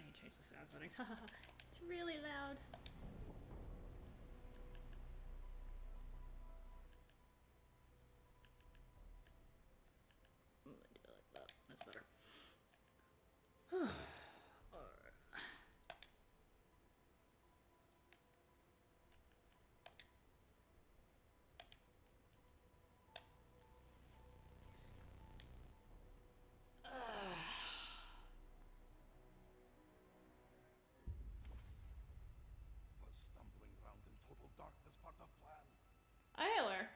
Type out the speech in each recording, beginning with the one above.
I need to change the sound settings. It's really loud. I'm gonna do it like that. That's better. Alright. Tyler.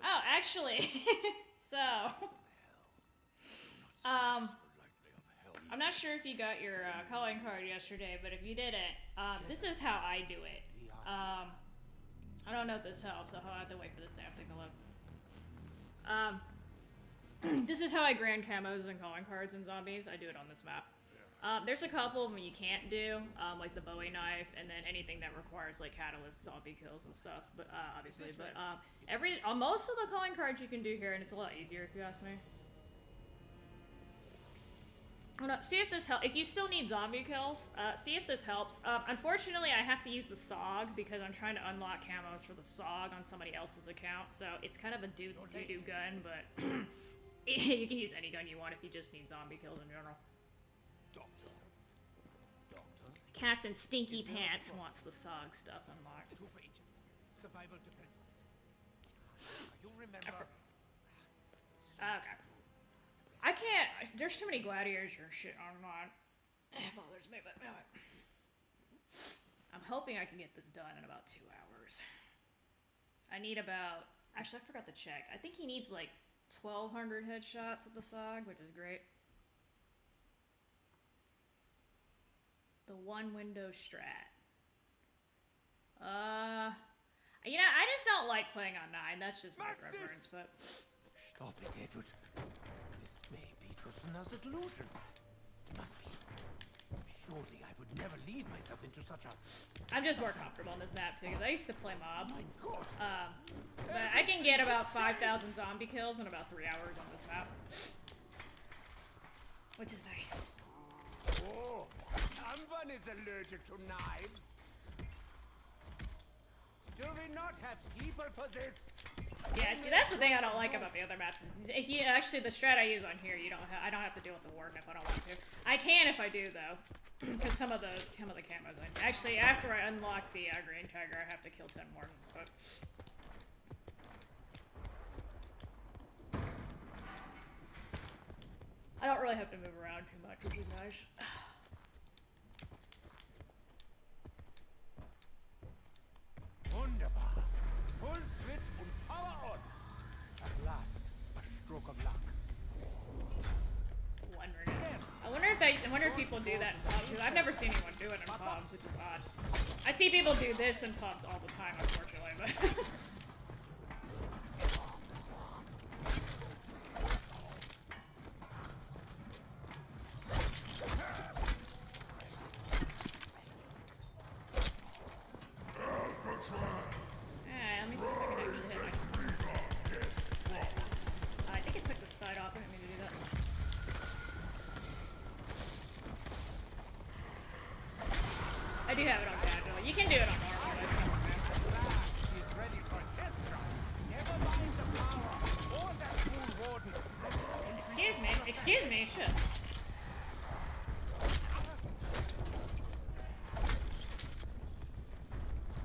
Oh, actually, so, I'm not sure if you got your calling card yesterday, but if you didn't, this is how I do it. I don't know if this helps, so I'll have to wait for this to take a look. This is how I grant camos and calling cards and zombies. I do it on this map. There's a couple of them you can't do, like the Bowie knife, and then anything that requires like catalyst zombie kills and stuff. But obviously, but most of the calling cards you can do here, and it's a lot easier if you ask me. See if this helps. If you still need zombie kills, see if this helps. Unfortunately, I have to use the SOG because I'm trying to unlock camos for the SOG on somebody else's account. So it's kind of a doo-doo gun, but you can use any gun you want if you just need zombie kills in general. Captain Stinky Pants wants the SOG stuff unlocked. Survival to you remember? Okay. I can't. There's too many gladiators or shit online. It bothers me, but no. I'm hoping I can get this done in about 2 hours. I need about. Actually, I forgot to check. I think he needs like 1,200 headshots with the SOG, which is great. The one window strat. You know, I just don't like playing on 9. That's just my preference, but. Stop it, Edward. This may be just another delusion. It must be. Surely I would never lead myself into such a. I'm just more comfortable on this map too, because I used to play mob. My God. But I can get about 5,000 zombie kills in about 3 hours on this map. Which is nice. Oh, someone is allergic to knives. Do we not have people for this? Yeah, see, that's the thing I don't like about the other maps. If you actually, the strat I use on here, I don't have to deal with the warden if I don't want to. I can if I do though, because some of the camos. Actually, after I unlock the green tiger, I have to kill 10 wardens. But I don't really have to move around too much, which is nice. Wunderbar. Full switch and power on. At last, a stroke of luck. I wonder if people do that in pubs. I've never seen anyone do it in pubs, which is odd. I see people do this in pubs all the time, unfortunately, but. Let me see if I can actually hit my. I think it took the side off. I didn't mean to do that. I do have it on casual. You can do it on normal. She's ready for a test drive. Never mind the power or that fool warden. Excuse me. Excuse me. Shit.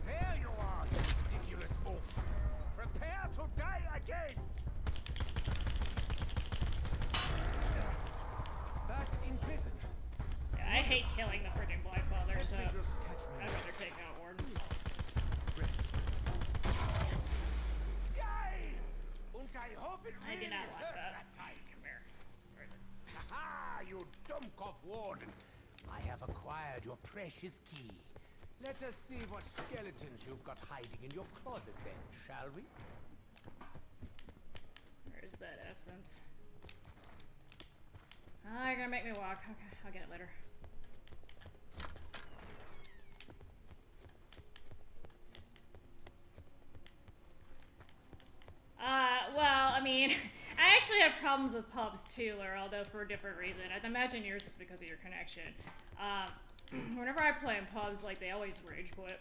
There you are, you ridiculous oaf. Prepare to die again. Back in prison. Yeah, I hate killing the freaking Blind Father, so I'd rather take out wardens. I do not want that. Come here. Where is it? Ha! You dumbcock warden. I have acquired your precious key. Let us see what skeletons you've got hiding in your closet then, shall we? Where's that essence? Oh, you're gonna make me walk. Okay, I'll get it later. Well, I mean, I actually have problems with pubs too, Laura, although for a different reason. I imagine yours is because of your connection. Whenever I play in pubs, like, they always rage quit.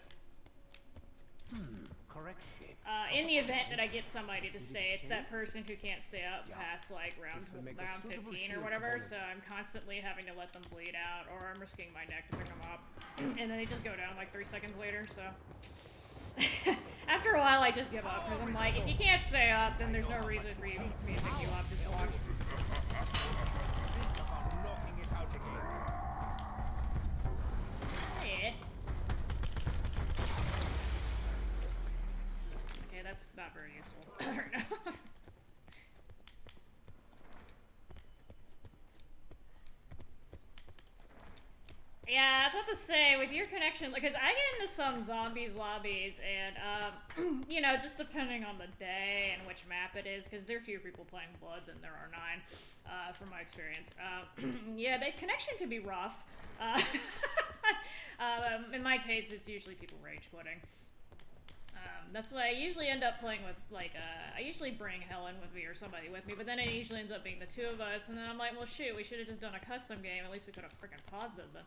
Correction. In the event that I get somebody to stay, it's that person who can't stay up past, like, round 15 or whatever, so I'm constantly having to let them bleed out, or I'm risking my neck to pick them up. And then they just go down, like, 3 seconds later, so... After a while, I just give up, because I'm like, if you can't stay up, then there's no reason for me to pick you up, just watch. Knocking it out again. Yeah. Okay, that's not very useful right now. Yeah, I was about to say, with your connection, because I get into some zombies lobbies, and, you know, just depending on the day and which map it is, because there are fewer people playing Blood than there are 9, from my experience. Yeah, the connection can be rough. In my case, it's usually people rage quitting. That's why I usually end up playing with, like, I usually bring Helen with me or somebody with me, but then it usually ends up being the 2 of us, and then I'm like, well, shoot, we should have just done a custom game. At least we could have freaking paused it, but...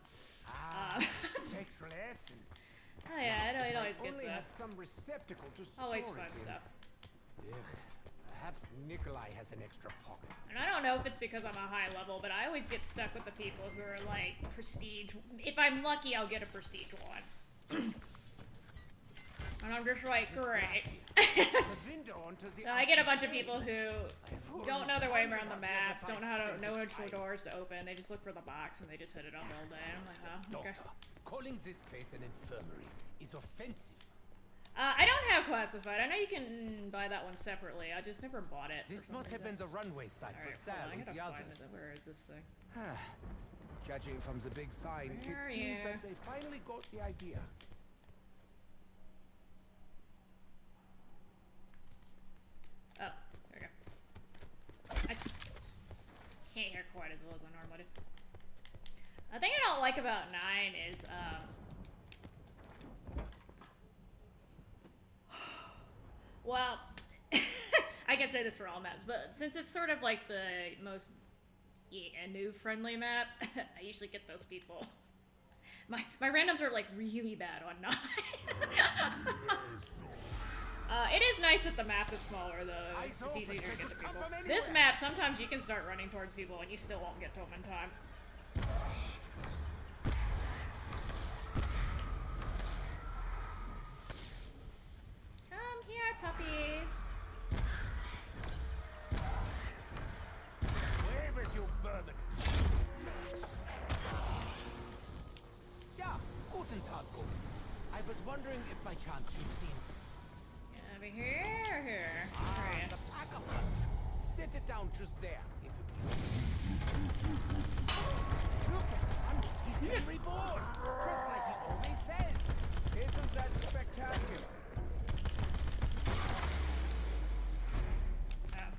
Spectral essence. Oh yeah, it always gets only that. had some receptacle to store Always it fun in. stuff. Ugh, perhaps Nikolai has an extra pocket. And I don't know if it's because I'm a high level, but I always get stuck with the people who are like prestige. If I'm lucky, I'll get a prestige one. And I'm just like, great. So I get a bunch of people who don't know their way around the maps, don't know how to know which doors to open. They just look for the box and they just hit it up all day. I'm like, oh, okay. Doctor, calling this place an infirmary is offensive. I don't have classified. I know you can buy that one separately. I just never bought it. This must have been the runway site for Sal and the others. Where is this thing? Judging from the big sign, it seems that they finally got the idea. Oh, there we go. I can't hear quite as well as I normally do. The thing I don't like about 9 is, well, I can say this for all maps, but since it's sort of like the most noob-friendly map, I usually get those people. My randoms are like really bad on 9. It is nice that the map is smaller, though. It's easier to get to people. This map, sometimes you can start running towards people and you still won't get to them in time. Come here, puppies. Where is you vermin? Yeah, guten Tag, folks. I was wondering if by chance you'd seen... Over here. The pack-a-punch. Set it down just there, if you please. Look at him. He's been reborn, just like he always says. Isn't that spectacular? Oh,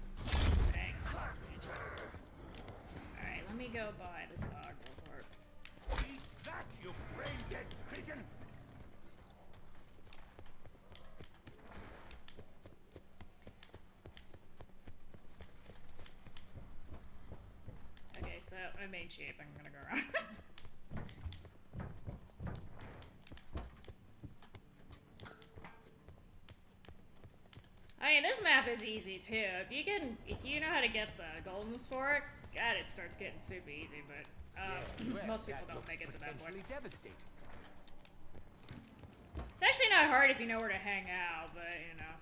thanks. Alright, let me go buy the sog real quick. Eat that, you brain-dead pigeon! Okay, so I made shape. I'm gonna go around. I mean, this map is easy too. If you know how to get the golden sport, God, it starts getting super easy. But most people don't make it to that point. Devastating. It's actually not hard if you know where to hang out, but you know.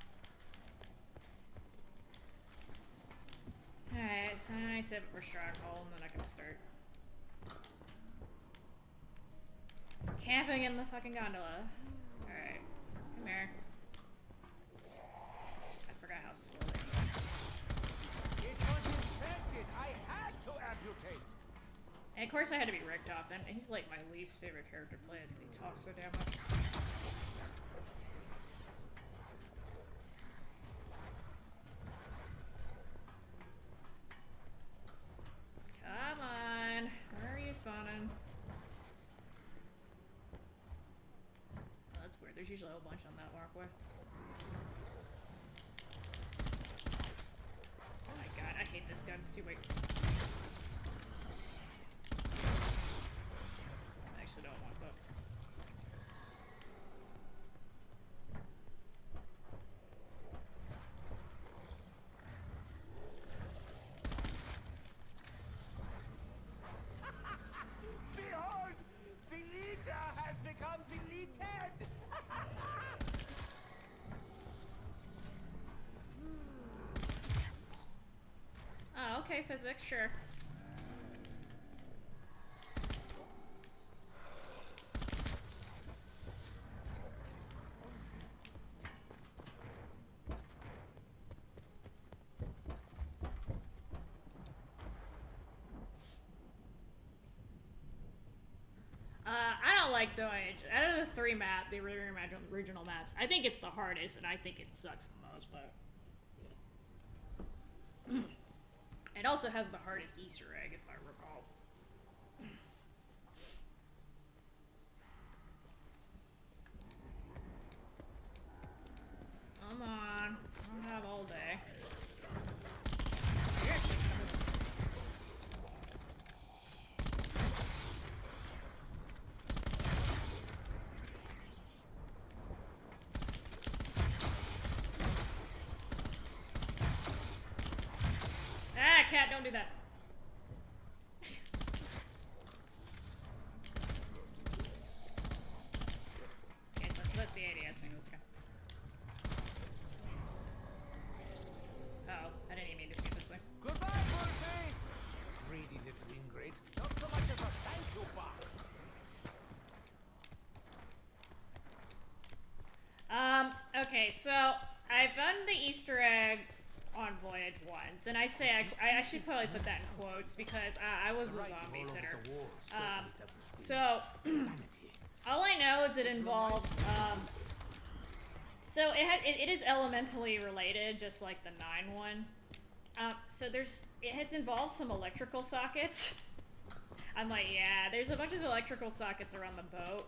Alright, so I save it for Stronghold, and then I can start camping in the fucking gondola. Alright, come here. I forgot how slow they are. It was infected. I had to amputate. And of course I had to be rigged up, and he's like my least favorite character to play because he talks so damn much. Come on, where are you spawning? Oh, that's weird. There's usually a whole bunch on that walkway. Oh my god, I It's too weak. I actually don't want that. Behold! The leader has become deleted! Oh, okay, physics, sure. I don't like the out of the 3 maps, the regional maps, I think it's the hardest, and I think it sucks the most, but it also has the hardest Easter egg, if I recall. Come on, I don't have all day. Ah, cat, don't do that. Okay, so it's supposed to be ADS thing. Let's go. Uh-oh, I didn't even mean to do this way. Goodbye, Wolfie! Greedy little ingrate. Not so much as a thank you bar. Okay, so I've done the Easter egg on Voyage once, and I say I should probably put that in quotes because I was the zombie sitter. So all I know is it involves so it is elementally related, just like the 9 one. So it involves some electrical sockets. I'm like, yeah, there's a bunch of electrical sockets around the boat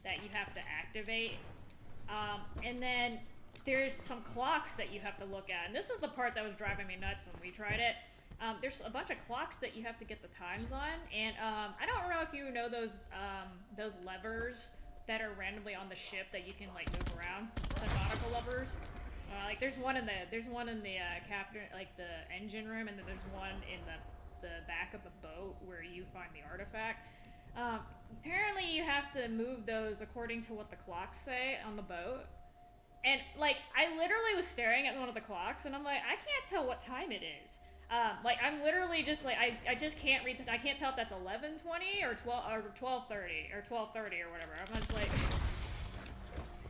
that you have to activate. And then there's some clocks that you have to look at. And this is the part that was driving me nuts when we tried it. There's a bunch of clocks that you have to get the times on. And I don't know if you know those levers that are randomly on the ship that you can like move around. The nautical levers. Like there's one in the captain, like the engine room, and then there's one in the back of the boat where you find the artifact. Apparently you have to move those according to what the clocks say on the boat. And like I literally was staring at one of the clocks and I'm like, I can't tell what time it is. Like I'm literally just like I just can't read I can't tell if that's 11:20 or 12:30 or 12:30 or whatever. I'm just like,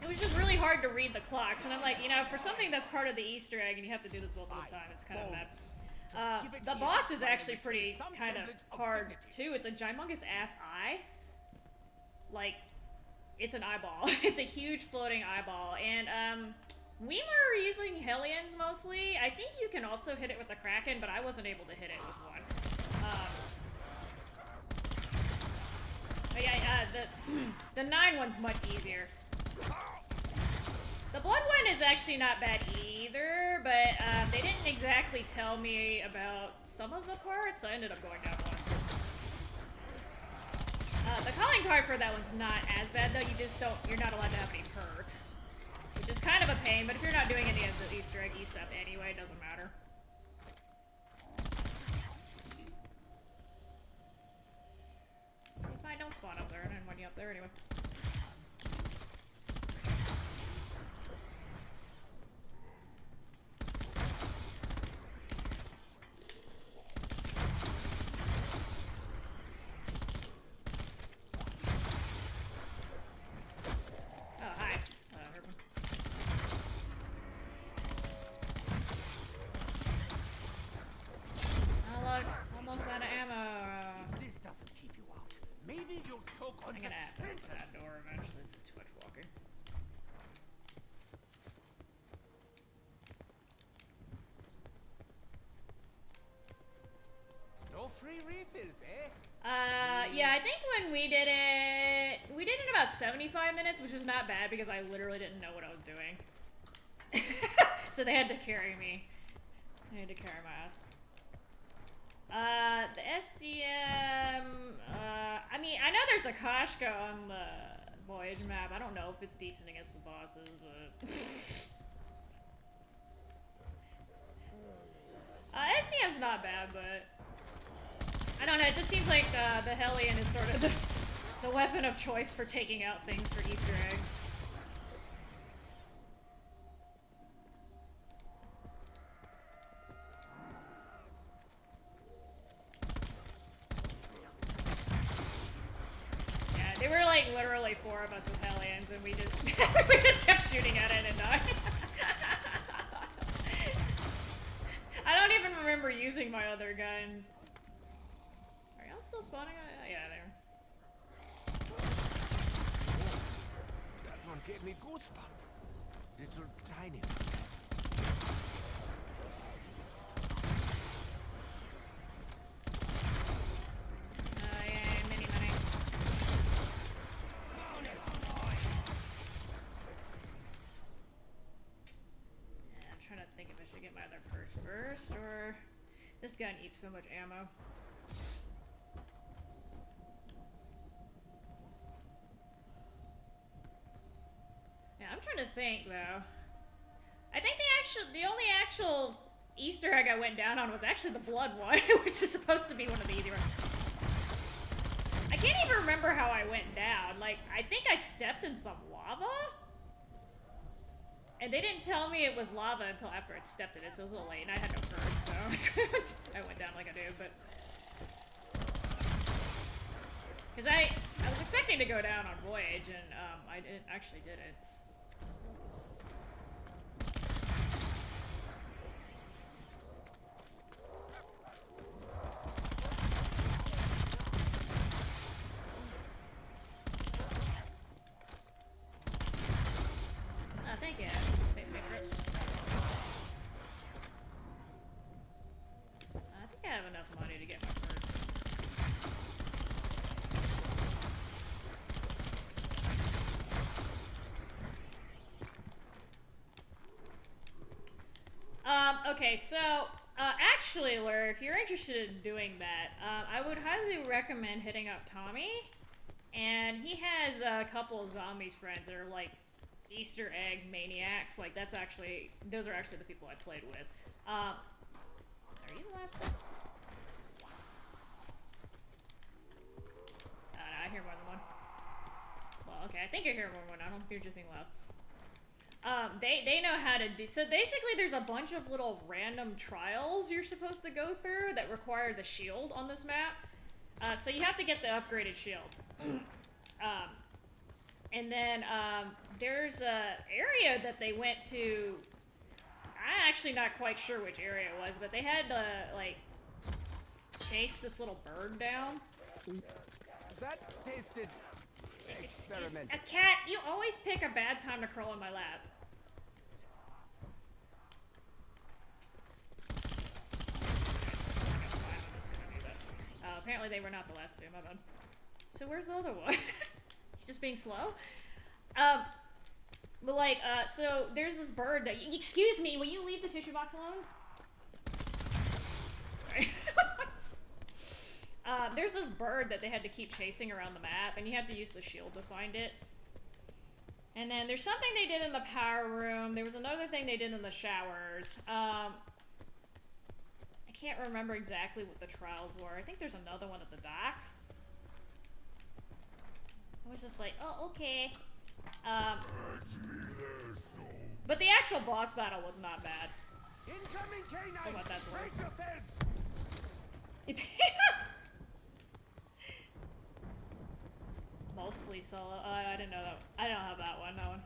it was just really hard to read the clocks, and I'm like, you know, for something that's part of the Easter egg and you have to do this multiple times, it's kind of bad. The boss is actually pretty kind of hard too. It's a gymongous ass eye. Like, it's an eyeball. It's a huge floating eyeball, and we were using Hellions mostly. I think you can also hit it with the Kraken, but I wasn't able to hit it with one. But yeah, the 9 one's much easier. The blood one is actually not bad either, but they didn't exactly tell me about some of the parts, so I ended up going down one. The calling card for that one's not as bad though. You're not allowed to have any perks, which is kind of a pain. But if you're not doing any of the Easter egg stuff anyway, it doesn't matter. If I don't spawn up there, I didn't want you up there anyway. I'm gonna have to open that door eventually. This is too much walking. No free refills, eh? Yeah, I think when we did it in about 75 minutes, which is not bad because I literally didn't know what I was doing. So they had to carry me. They had to carry my ass. The SDM, I mean, I know there's a Koshka on the Voyage map. I don't know if it's decent against the bosses, but... SDM's not bad, but... I don't know, it just seems like the Hellion is sort of the weapon of choice for taking out things for Easter eggs. Yeah, they were like literally 4 of us with Hellions, and we just we just kept shooting at it and dying. I don't even remember using my other guns. Are y'all still spawning? Yeah, there. That one gave me goosebumps. Little tiny. Yeah, mini. Yeah, I'm trying to think if I should get my other purse first, or... This gun eats so much ammo. Yeah, I'm trying to think, though. I think the only actual Easter egg I went down on was actually the blood one, which is supposed to be one of the easy ones. I can't even remember how I went down. Like, I think I stepped in some lava? And they didn't tell me it was lava until after I stepped in it, so it was a little late, and I had no purse, so I went down like I did, but... Because I was expecting to go down on Voyage, and I didn't actually did it. Oh, thank you. Thanks, favorite. I think I have enough money to get my purse. Okay, so, actually, Lur, if you're interested in doing that, I would highly recommend hitting up Tommy, and he has a couple of zombies friends that are, like, Easter egg maniacs. Like, those are actually the people I played with. Are you the last one? No, I hear more than one. Well, okay, I think I hear more than one. I don't hear anything loud. They know how to do, so basically there's a bunch of little random trials you're supposed to go through that require the shield on this map. So you have to get the upgraded shield. And then, there's a area that they went to, I'm actually not quite sure which area it was, but they had to, like, chase this little bird down. That tasted experimental. A cat, you always pick a bad time to crawl in my lap. Apparently they were not the last two, my bad. So where's the other one? He's just being slow? But like, so there's this bird that, excuse me, will you leave the tissue box alone? Sorry. There's this bird that they had to keep chasing around the map, and you have to use the shield to find it. And then there's something they did in the power room. There was another thing they did in the showers. I can't remember exactly what the trials were. I think there's another one at the docks. I was just like, oh, okay. But the actual boss battle was not bad. Incoming K9! How about that word? Brace yourselves! Mostly solo. I didn't know that. I don't have that one. No one.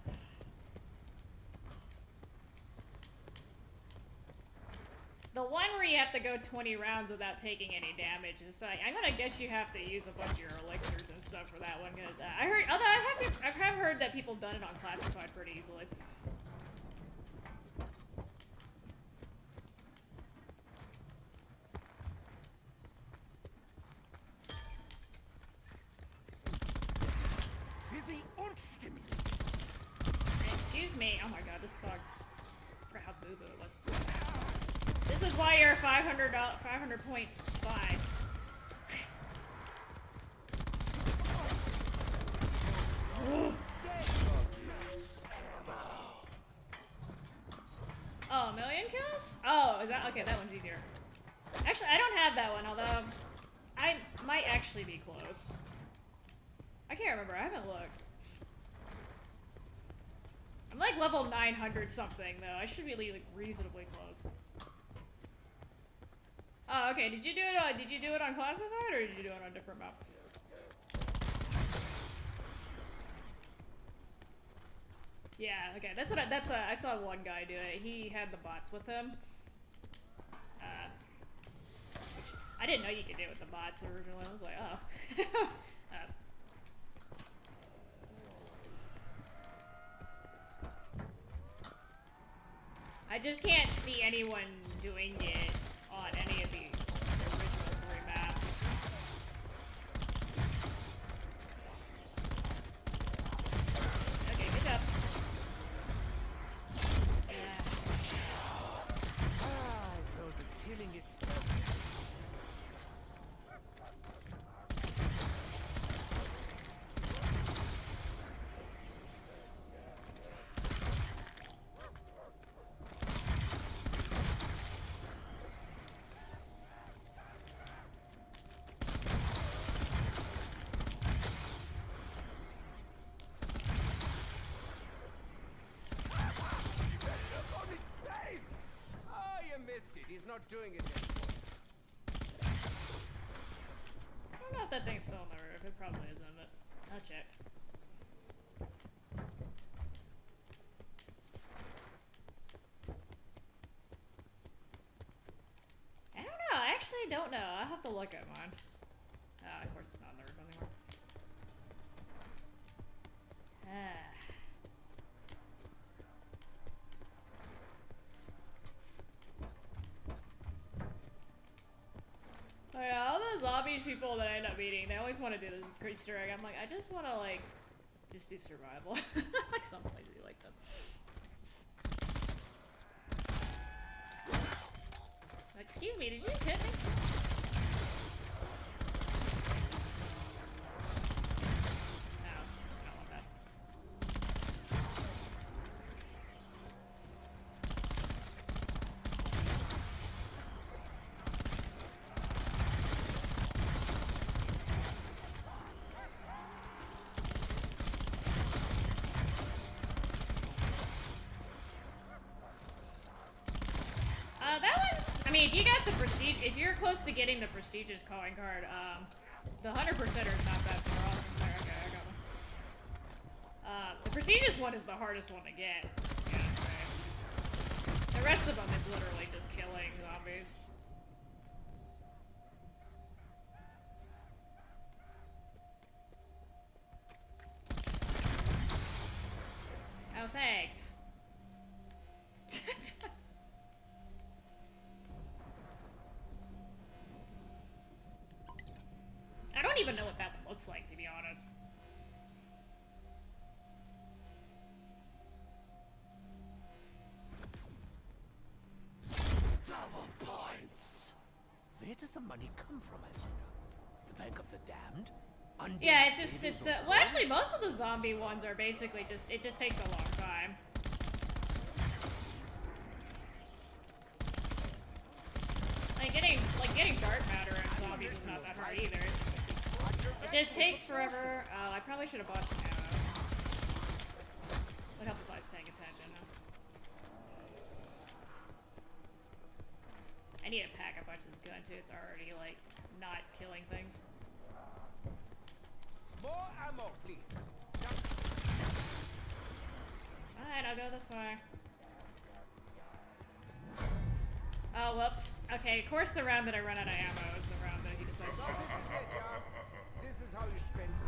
The one where you have to go 20 rounds without taking any damage is like, I'm gonna guess you have to use a bunch of your elixirs and stuff for that one. Cause I heard, although I have heard that people done it on classified pretty easily. Excuse me. Oh my god, this sucks. I forgot how boo-boo it was. This This is why you're 500 points fine. Oh, a million kills? Oh, is that okay? That one's easier. Actually, I don't have that one, although I might actually be close. I can't remember. I haven't looked. I'm like level 900 something though. I should be like reasonably close. Oh, okay. Did you do it? Did you do it on classified, or did you do it on a different map? Yeah. Okay. That's what. I saw one guy do it. He had the bots with him. Which I didn't know you could do it with the bots originally. I was like, oh. I just can't see anyone doing it on any of the original 3 maps. Okay, good job. Yeah. So is it killing itself? He's not doing it anymore. I don't know if that thing's still on the roof. It probably isn't, but I'll check. I don't know. I actually don't know. I'll have to look at mine. Of course it's not on the roof anymore. Oh yeah, all those zombies people that I end up meeting, they always want to do this Easter egg. I'm like, I just want to like, just do survival. Like some places you like them. Excuse me, did you just hit me? No, I don't want that. I mean, if you got the prestige, if you're close to getting the prestigious calling card, the 100%er is not that far off. There, okay, I got one. The prestigious one is the hardest one to get. Yeah, right. The rest of them is literally just killing zombies. Oh, thanks. I don't even know what that one looks like, to be honest. Double points. Where does the money come from, I wonder? The Bank of the Damned? Undead Yeah, it's just, savings well, actually, most of the zombie ones are basically just, it just takes a long time. Like getting dark matter in zombies is not that hard either. It just takes forever. Oh, I probably should have bought some ammo. Would help if I was paying attention. Huh? I need to pack a bunch of this gun too. It's already like not killing things. More ammo, please. Alright, I'll go this way. Oh, whoops. Okay, of course the round that I run out of ammo is the round that he decides to So shoot. this is it, yeah? This is how you spend it.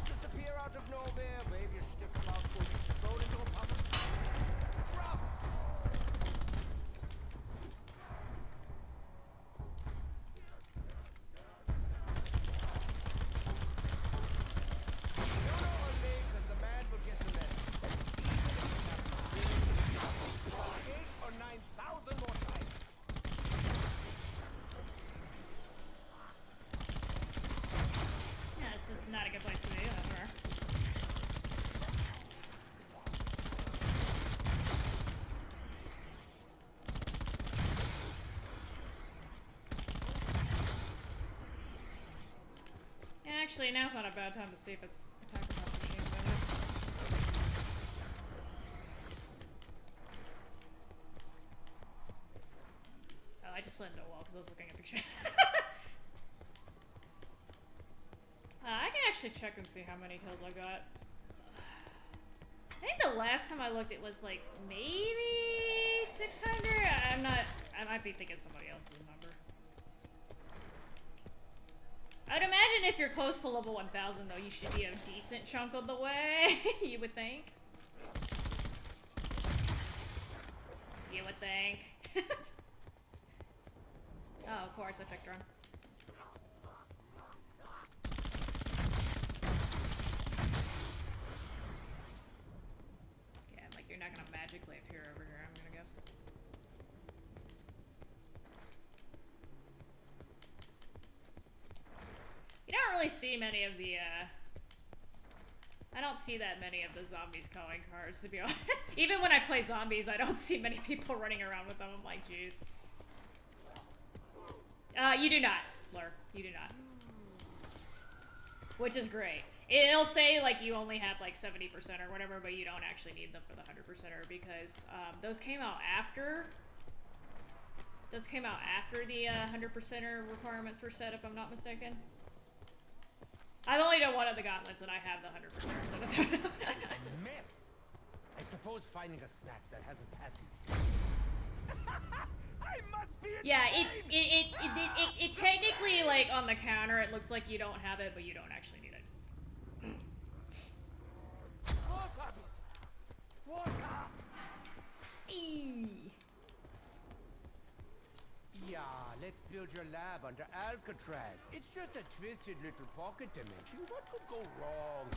Just appear out of nowhere, wave your stiff mouth, go into a puppet. Bravo! No, only, because the man will get the medal. 8 or 9,000 more times. Not a good place to be, that's fair. Yeah, actually, now's not a bad time to see if it's attack about machine guns. Oh, I just slid into a wall because I was looking at the chat. I can actually check and see how many kills I got. I think the last time I looked it was like maybe 600? I'm not, I might be thinking somebody else's number. I'd imagine if you're close to level 1000 though, you should be a decent chunk of the way, you would think. You would think. Oh, of course, I picked wrong. Yeah, like you're not gonna magically appear over here, I'm gonna guess. You don't really see many of the, I don't see that many of the zombies calling cards, to be honest. Even when I play zombies, I don't see many people running around with them. I'm like, jeez. You do not, Lur. You do not. Which is great. It'll say, like, you only have, like, 70% or whatever, but you don't actually need them for the 100%er because, those came out after... Those came out after the, 100%er requirements were set, if I'm not mistaken. I've only done one of the gauntlets, and I have the 100%er, so that's... It's a mess. I suppose finding a snack that hasn't passed its time. I must be Yeah, it technically, like, on the counter, it looks like you don't have it, but you don't actually need it. Water! Water! Eee. Yeah, let's build your lab under Alcatraz. It's just a twisted little pocket dimension. What could go wrong?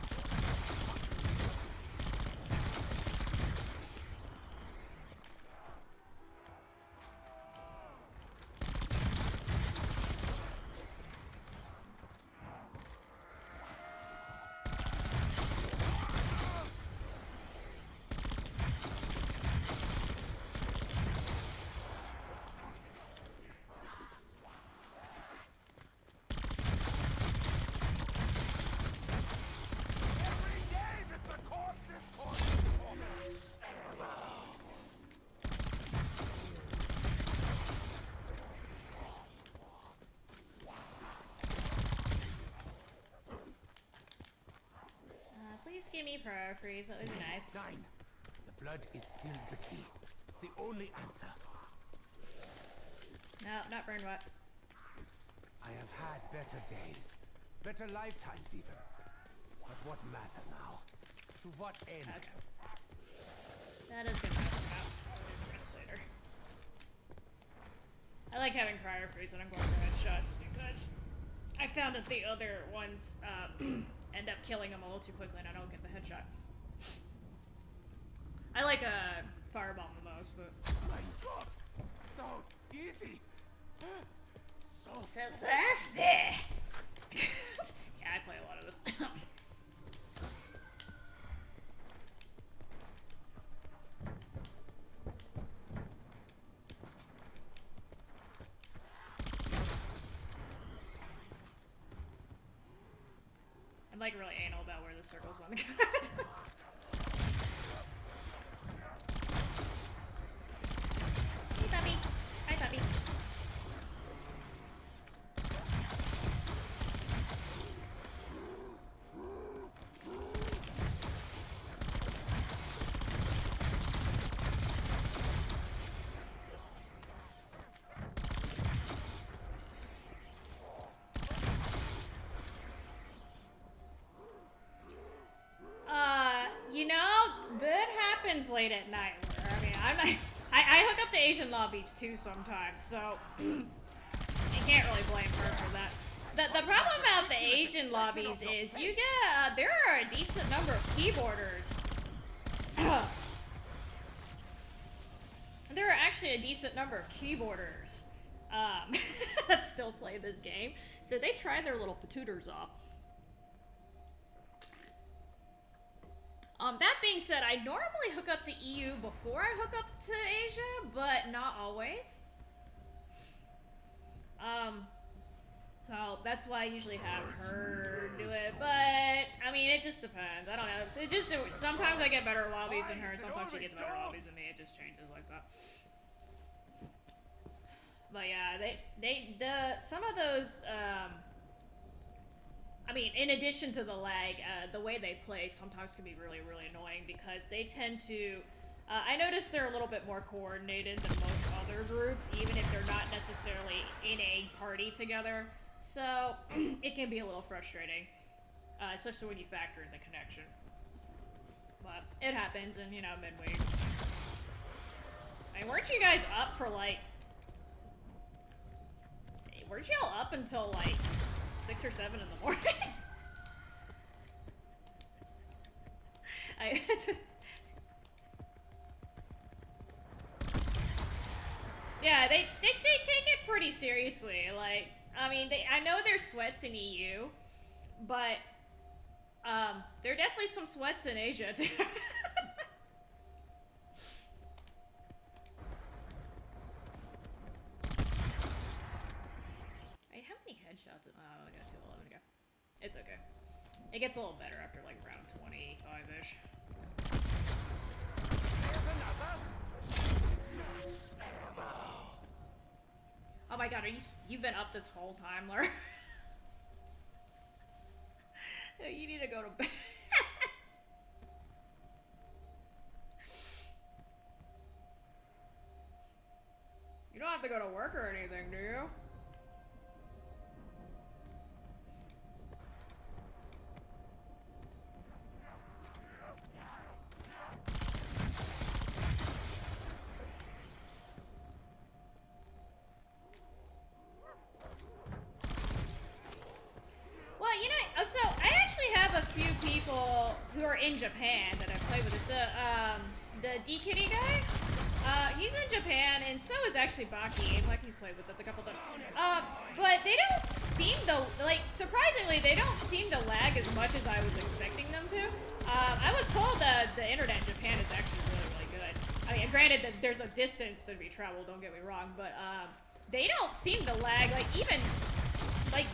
Please give me prayer freeze, that would be nice. 9. The blood is still the key. The only answer. No, not burn what? I have had better days. Better lifetimes even. But what matter now? To what end? Okay. That is good enough. I'll do the rest later. I like having prior freeze when I'm going for headshots because I found that the other ones end up killing them a little too quickly and I don't get the headshot. I like a firebomb the most, but... My God! So dizzy! So thirsty! Yeah, I play a lot of this. I'm like really anal about where the circles want to go. Hey puppy. Hi puppy. You know, that happens late at night. I mean, I hook up to Asian lobbies too sometimes, so you can't really blame her for that. The problem about the Asian lobbies is you get, there are a decent number of keyboarders. There are actually a decent number of keyboarders that still play this game, so they try their little patooters off. That being said, I normally hook up to EU before I hook up to Asia, but not always. So that's why I usually have her do it, but I mean, it just depends. I don't know. Sometimes I get better lobbies than her, sometimes she gets better lobbies than me. It just changes like that. But yeah, some of those, I mean, in addition to the lag, the way they play sometimes can be really, really annoying because they tend to, I noticed they're a little bit more coordinated than most other groups, even if they're not necessarily in a party together. So, it can be a little frustrating, especially when you factor in the connection. But it happens in, you know, midweek. I mean, weren't you guys up for like... Weren't y'all up until like 6 or 7 in the morning? Yeah, they take it pretty seriously. Like, I mean, I know there's sweats in EU, but there are definitely some sweats in Asia too. Hey, how many headshots? Oh, I got 211 to go. It's okay. It gets a little better after like round 25-ish. Oh my god, you've been up this whole time, Laura? You need to go to bed. You don't have to go to work or anything, do you? Well, you know, so I actually have a few people who are in Japan that I've played with. It's the D-Kitty guy. He's in Japan, and so is actually Baki. Baki's played with it a couple times. But they don't seem to, like, surprisingly, they don't seem to lag as much as I was expecting them to. I was told that the internet in Japan is actually really, really good. I mean, granted that there's a distance to be traveled, don't get me wrong, but they don't seem to lag, like, even, like,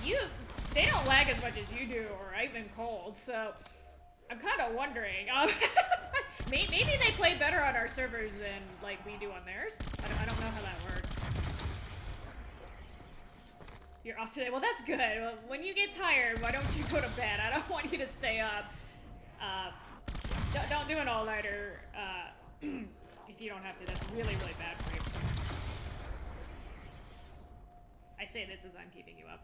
they don't lag as much as you do, or even cold, so I'm kind of wondering. Maybe they play better on our servers than, like, we do on theirs. I don't know how that works. You're off today? Well, that's good. Well, when you get tired, why don't you go to bed? I don't want you to stay up. Don't do an all-nighter if you don't have to. That's really, really bad for you. I say this as I'm keeping you up.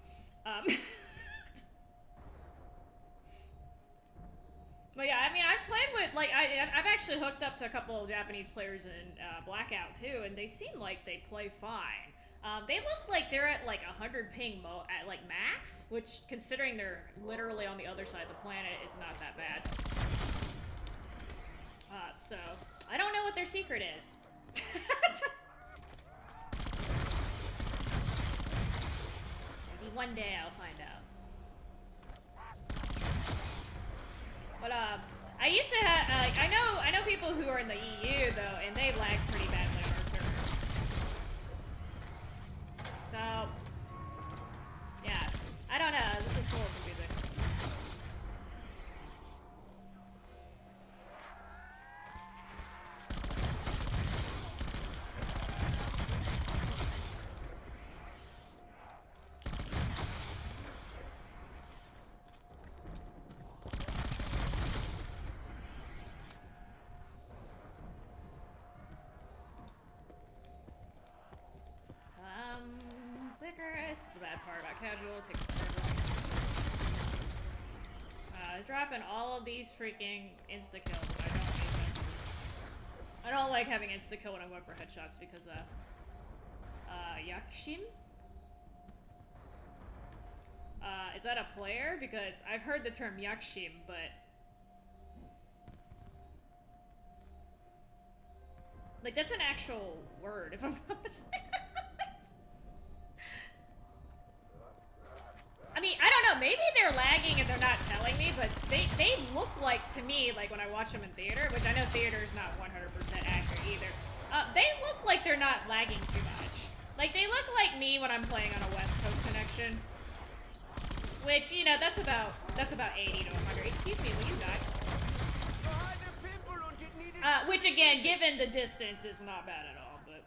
But yeah, I mean, I've played with, like, I've actually hooked up to a couple of Japanese players in Blackout too, and they seem like they play fine. They look like they're at like 100 ping at like max, which, considering they're literally on the other side of the planet, is not that bad. So I don't know what their secret is. Maybe one day I'll find out. But I used to have, I know people who are in the EU though, and they lag pretty badly on our server. So, yeah, I don't know. This is cool to be there. Vigorous. The bad part about casual. Takes forever. Dropping all of these freaking insta kills. I don't need them. I don't like having insta kill when I'm going for headshots because Yakshim. Is that a player? Because I've heard the term Yakshim, but like that's an actual word. If I'm not mistaken. I mean, I don't know, maybe they're lagging and they're not telling me, but they look like, to me, like when I watch them in theater, which I know theater is not 100% accurate either, they look like they're not lagging too much. Like, they look like me when I'm playing on a West Coast connection. Which, you know, that's about 80 to 100. Excuse me, will you die? Which again, given the distance, is not bad at all, but...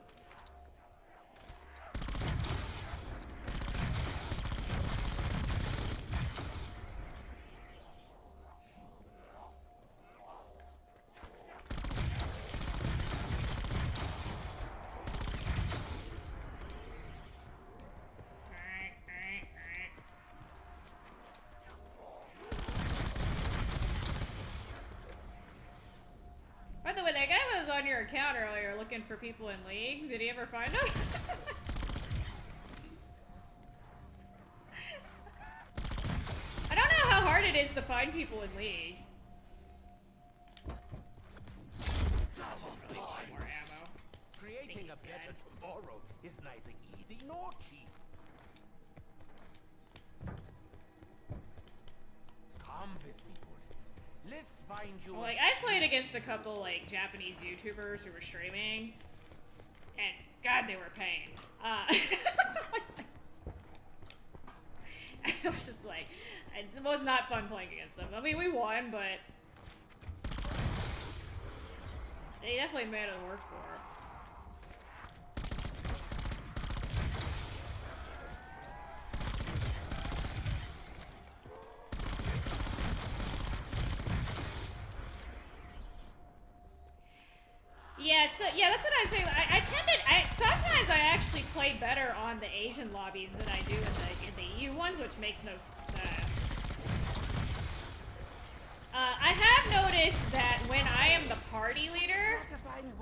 By the way, that guy was on your account earlier looking for people in League. Did he ever find them? I don't know how hard it is to find people in League. Really want more ammo. Creating a better tomorrow is nice and easy, not cheap. Come with me, bullets. Let's find you. Well, like, I played against a couple, like, Japanese YouTubers who were streaming, and God, they were pain. It was just like, it was not fun playing against them. I mean, we won, but they definitely made it work for her. Yeah, so yeah, that's what I was saying. Sometimes I actually play better on the Asian lobbies than I do in the EU ones, which makes no sense. I have noticed that when I am the party leader,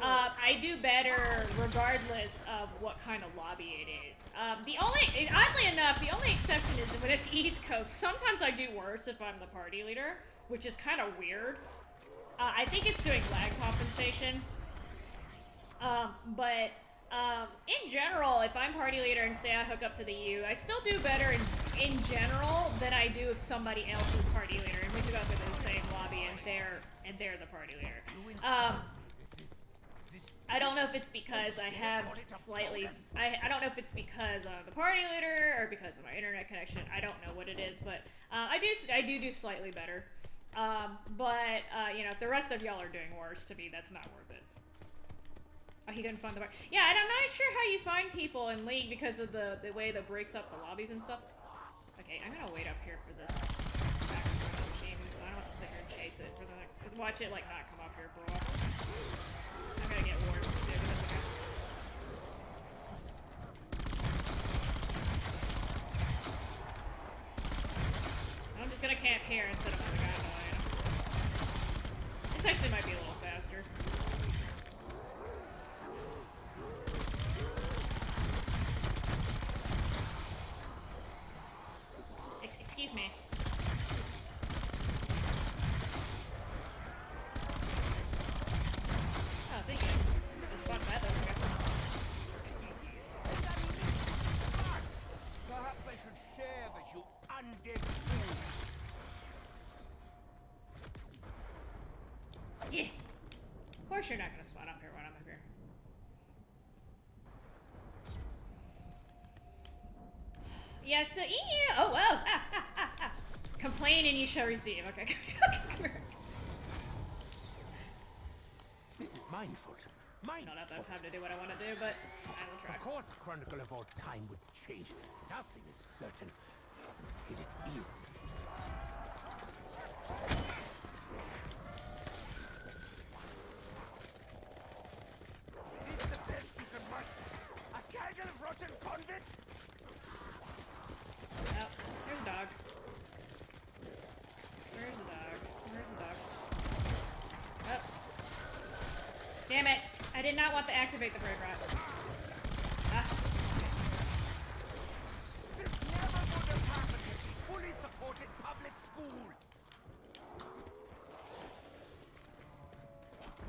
I do better regardless of what kind of lobby it is. Oddly enough, the only exception is when it's East Coast. Sometimes I do worse if I'm the party leader, which is kind of weird. I think it's doing lag compensation. In general, if I'm party leader and say I hook up to the EU, I still do better in general than I do if somebody else is party leader and we go up into the same lobby and they're the party leader. I don't know if it's because I have slightly, I don't know if it's because I'm the party leader or because of my internet connection. I don't know what it is, but I do slightly better. You know, if the rest of y'all are doing worse, to me, that's not worth it. Oh, he didn't find the bar. Yeah, and I'm not sure how you find people in League because of the way that breaks up the lobbies and stuff. Okay, I'm gonna wait up here for this machine, so I don't have to sit here and chase it for the next. Watch it like not come up here for a while. I'm gonna get warned soon. That's okay. I'm just gonna camp here instead of on the gondola. This actually might be a little faster. Excuse me. Oh, thank you. Perhaps I should share with you undead food. Yeah. Of course you're not gonna spawn up here when I'm up here. Yes, EU. Oh, well. Complain and you shall receive. Okay, come here. This is mine fault. Mine. I don't have time to do what I want to do, but I will try. Of course, a chronicle of our time would change. Nothing is certain until it is. Is this the best you can muster? A gaggle of rotten convicts? Oh, there's a dog. Where's the dog? Where's the dog? Oops. Damn it! I did not want to activate the bird rot. Ah. This never would have happened if we fully supported public schools.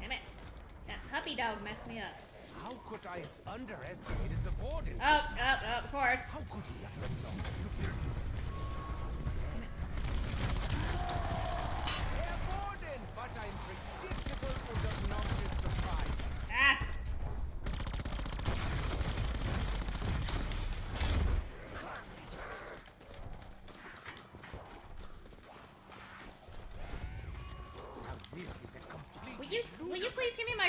Damn it. That puppy dog messed me up. How could I have underestimated the warden? Oh, of course. How could he have so long to build? Yes.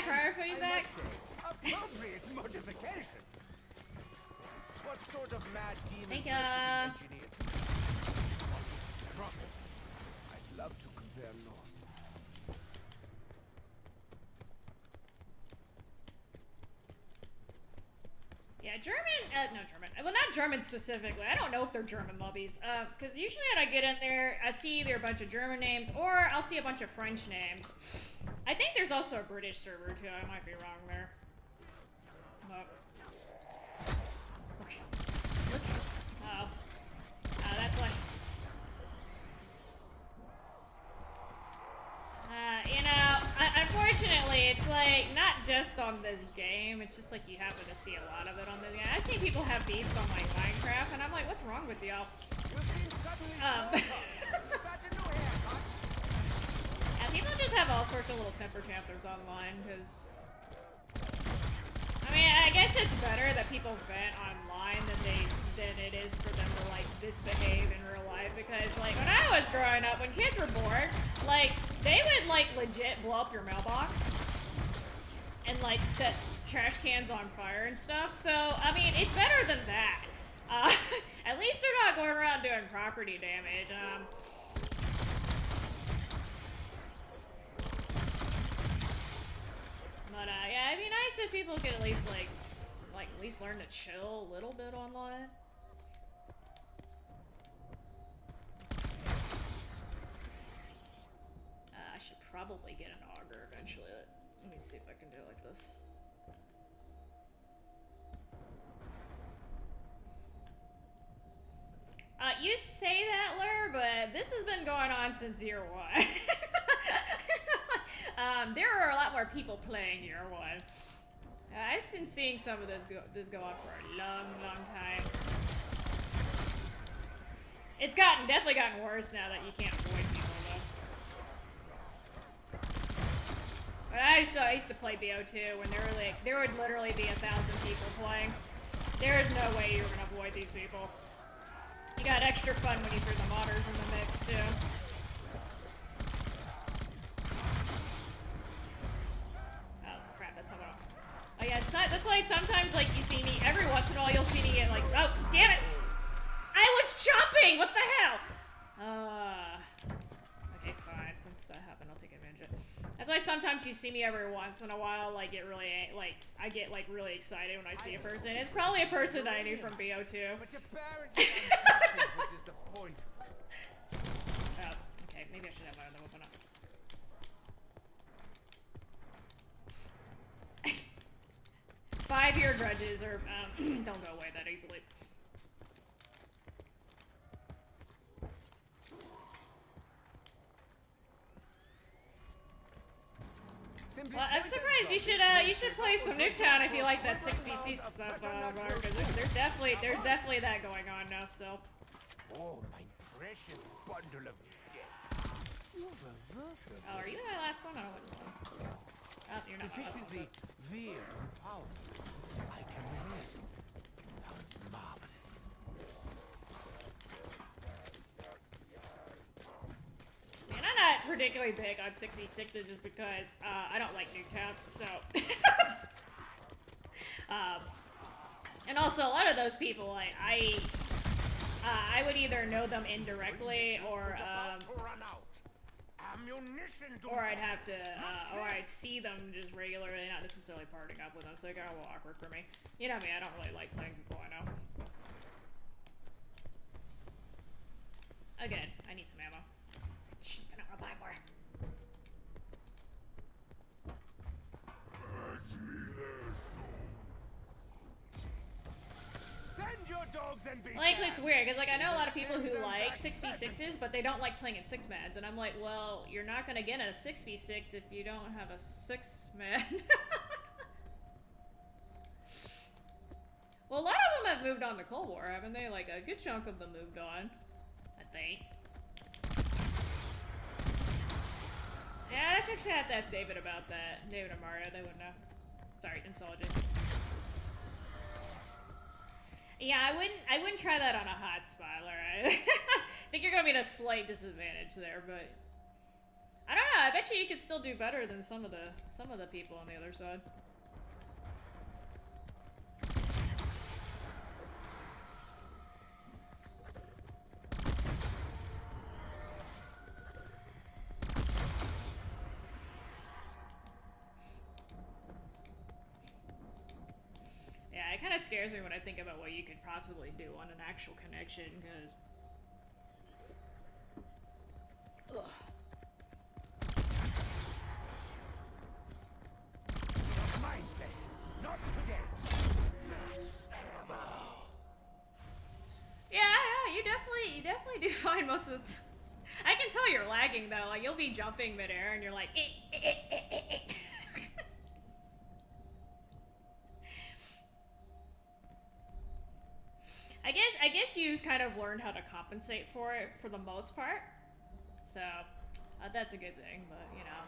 prior I feedback. must say, appropriate modification. What sort of mad demon Thank version ya. engineered? Cross it. I'd love to compare notes. Yeah, no German. Well, not German specifically. I don't know if they're German lobbies. Because usually when I get in there, I see either a bunch of German names or I'll see a bunch of French names. I think there's also a British server too. I might be wrong there. Okay. Oh. That's like... you know, unfortunately, it's like, not just on this game, it's just like you happen to see a lot of it on this game. I've seen people have beefs on like Minecraft, and I'm like, what's wrong with y'all? Yeah, people just have all sorts of little temper tantrums online, because... I mean, I guess it's better that people vent online than it is for them to, like, misbehave in real life, because, like, when I was growing up, when kids were bored, like, they would, like, legit blow up your mailbox and, like, set trash cans on fire and stuff, so, I mean, it's better than that. At least they're not going around doing property damage. But, yeah, it'd be nice if people could at least, like, at least learn to chill a little bit online. I should probably get an auger eventually. Let me see if I can do it like this. You say that, Lur, but this has been going on since year one. There are a lot more people playing year one. I've been seeing some of this go on for a long, long time. It's definitely gotten worse now that you can't avoid people, though. But I used to play BO2 when there would literally be 1,000 people playing. There is no way you were gonna avoid these people. You got extra fun when you threw the modders in the mix, too. Oh, crap, that's how I... Oh, yeah, that's why sometimes, like, you see me... Every once in a while, you'll see me get, like... Oh, damn it! I was chopping! What the hell? Okay, fine. Since that happened, I'll take advantage of it. That's why sometimes you see me every once in a while, like, I get, like, really excited when I see a person. It's probably a person that I knew from BO2. But apparently I'm for disappointment. Oh, okay, maybe I should have my other weapon up. 5-year grudges are, don't go away that easily. Well, I'm surprised you should play some Nuketown if you like that 6v6 stuff, because there's definitely that going on now still. Oh, my precious bundle of death. Oh, are you my last one? I don't know. Oh, you're not Sufficiently weird and powerful. I can relate. Sounds marvelous. And I'm not particularly big on 6v6s just because I don't like Nuketown, so. And also, a lot of those people, I would either know them indirectly or I'd have to, or I'd see them just regularly, not necessarily partying up with them, so it got a little awkward for me. You know me, I don't really like playing people I know. Again, I need some ammo. Shh, I don't want to buy more. Like, it's weird, because, like, I know a lot of people who like 6v6s, but they don't like playing in 6-mans, and I'm like, well, you're not gonna get a 6v6 if you don't have a 6-man. Well, a lot of them have moved on to Cold War, haven't they? Like, a good chunk of them moved on, I think. Yeah, I'd actually have to ask David about that. David and Mario, they would know. Sorry, Insolidate. Yeah, I wouldn't try that on a hot spot, alright? I think you're gonna be at a slight disadvantage there, but I don't know. I bet you could still do better than some of the people on the other side. Yeah, it kind of scares me when I think about what you could possibly do on an actual connection, because... Ugh. My flesh, not today. Yeah, you definitely do fine most of the time. I can tell you're lagging though. Like, you'll be jumping midair and you're like, I guess you've kind of learned how to compensate for it for the most part. So, that's a good thing, but you know.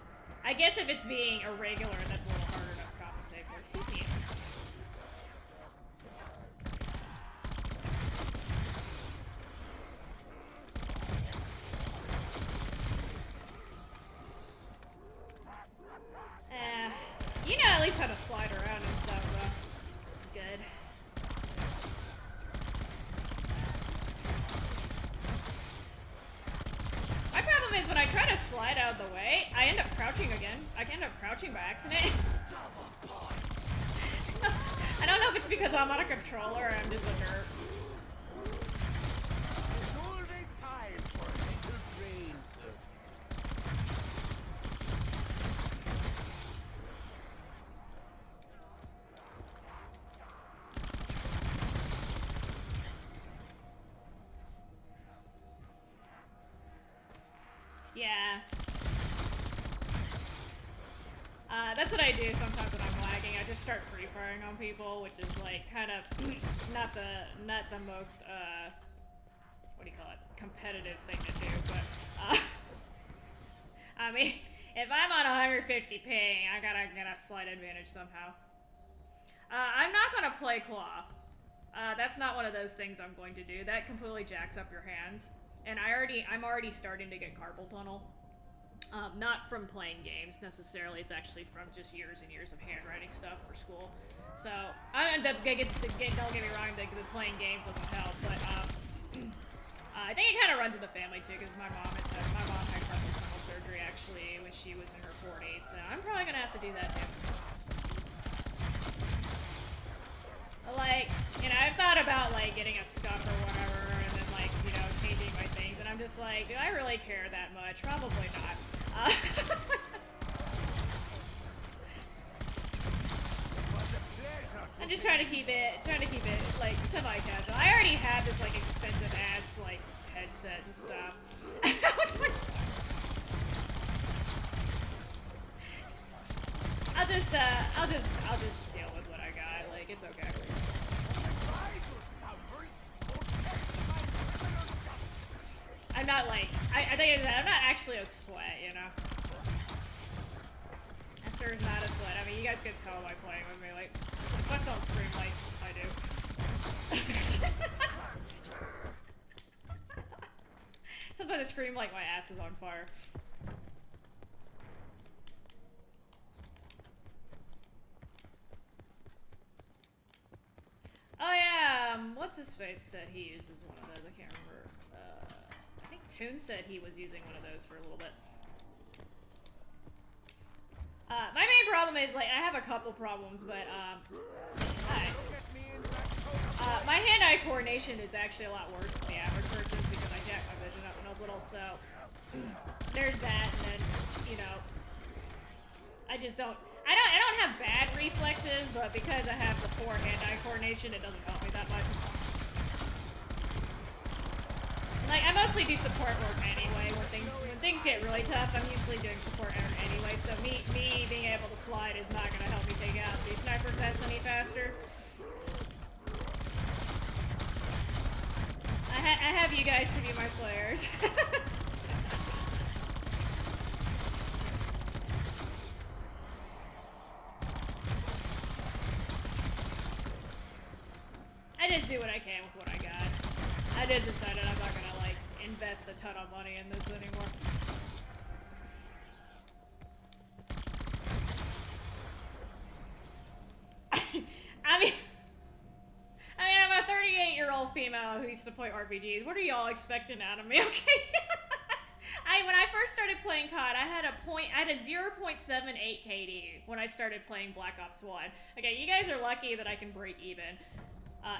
I guess if it's being irregular, that's a little harder to compensate for. Excuse me. You know at least how to slide around and stuff, though. This is good. My problem is when I try to slide out of the way, I end up crouching again. I can end up crouching by accident. I don't know if it's because I'm on a controller or I'm just a nerd. It's always time for a little brain surgery. Yeah. That's what I do sometimes when I'm lagging. I just start free firing on people, which is like kind of not the most what do you call it, competitive thing to do. But I mean, if I'm on 150 ping, I gotta get a slight advantage somehow. I'm not gonna play claw. That's not one of those things I'm going to do. That completely jacks up your hands. And I'm already starting to get carpal tunnel. Not from playing games necessarily, it's actually from just years and years of handwriting stuff for school. So, don't get me wrong, the playing games doesn't help, but I think it kind of runs in the family too, because my mom had carpal tunnel surgery actually when she was in her 40s, so I'm probably gonna have to do that too. Like, you know, I've thought about like getting a scuff or whatever, and then like, you know, changing my things, and I'm just like, do I really care that much? Probably not. I'm just trying to keep it like semi-casual. I already have this like expensive ass like headset and stuff. I'll just deal with what I got. Like, it's okay. I'm not like, I think I'm not actually a sweat, you know? Esther's not a sweat. I mean, you guys can tell by playing with me, like, sweats don't scream like I do. Sometimes I scream like my ass is on fire. Oh yeah, what's his face said he uses one of those, I can't remember. I think Toon said he was using one of those for a little bit. My main problem is, like, I have a couple problems, but, my hand-eye coordination is actually a lot worse than the average person's because I jacked my vision up when I was little, so there's that, and then, you know, I don't have bad reflexes, but because I have the poor hand-eye coordination, it doesn't help me that much. Like, I mostly do support work anyway. When things get really tough, I'm usually doing support anyway, so me being able to slide is not going to help me take out these sniper vests any faster. I have you guys to be my slayers. I just do what I can with what I got. I did decide that I'm not gonna, like, invest a ton of money in this anymore. who used to play RPGs. What are y'all expecting out of me? Okay. When I first started playing COD, I had a 0.78 KD when I started playing Black Ops 1. Okay, you guys are lucky that I can break even.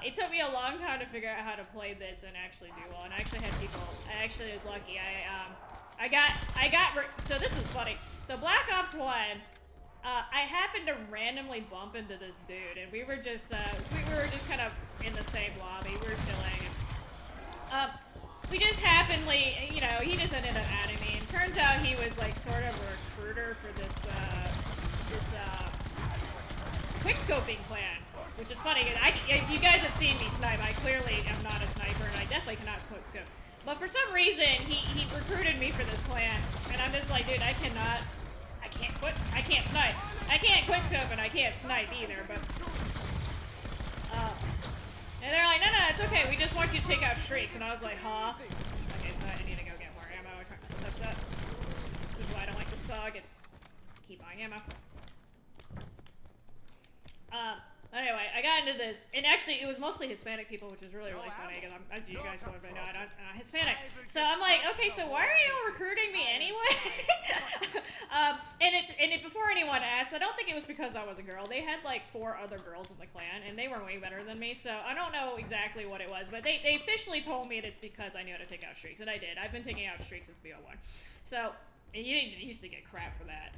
It took me a long time to figure out how to play this and actually do well. And I actually had people. I actually was lucky. So this is funny. So Black Ops 1, I happened to randomly bump into this dude, and we were just kind of in the same lobby. We were chilling. And, we just happenly, he just ended up adding me, and turns out he was like sort of a recruiter for this quickscoping clan, which is funny. You guys have seen me snipe. I clearly am not a sniper, and I definitely cannot quickscope. But for some reason, he recruited me for this clan, and I'm just like, dude, I can't snipe. I can't quickscope, and I can't snipe either, but, and they're like, no, it's okay, we just want you to take out streaks, and I was like, huh? Okay, so I need to go get more ammo. I can't touch that. This is why I don't like the SOG, and keep buying ammo. Anyway, I got into this, and actually, it was mostly Hispanic people, which is really, really funny, because as you guys probably know, I'm Hispanic. So I'm like, okay, so why are y'all recruiting me anyway? Before anyone asked, I don't think it was because I was a girl. They had like 4 other girls in the clan, and they were way better than me, so I don't know exactly what it was, but they officially told me it's because I knew how to take out streaks, and I did. I've been taking out streaks since BO1. So, and you used to get crap for that.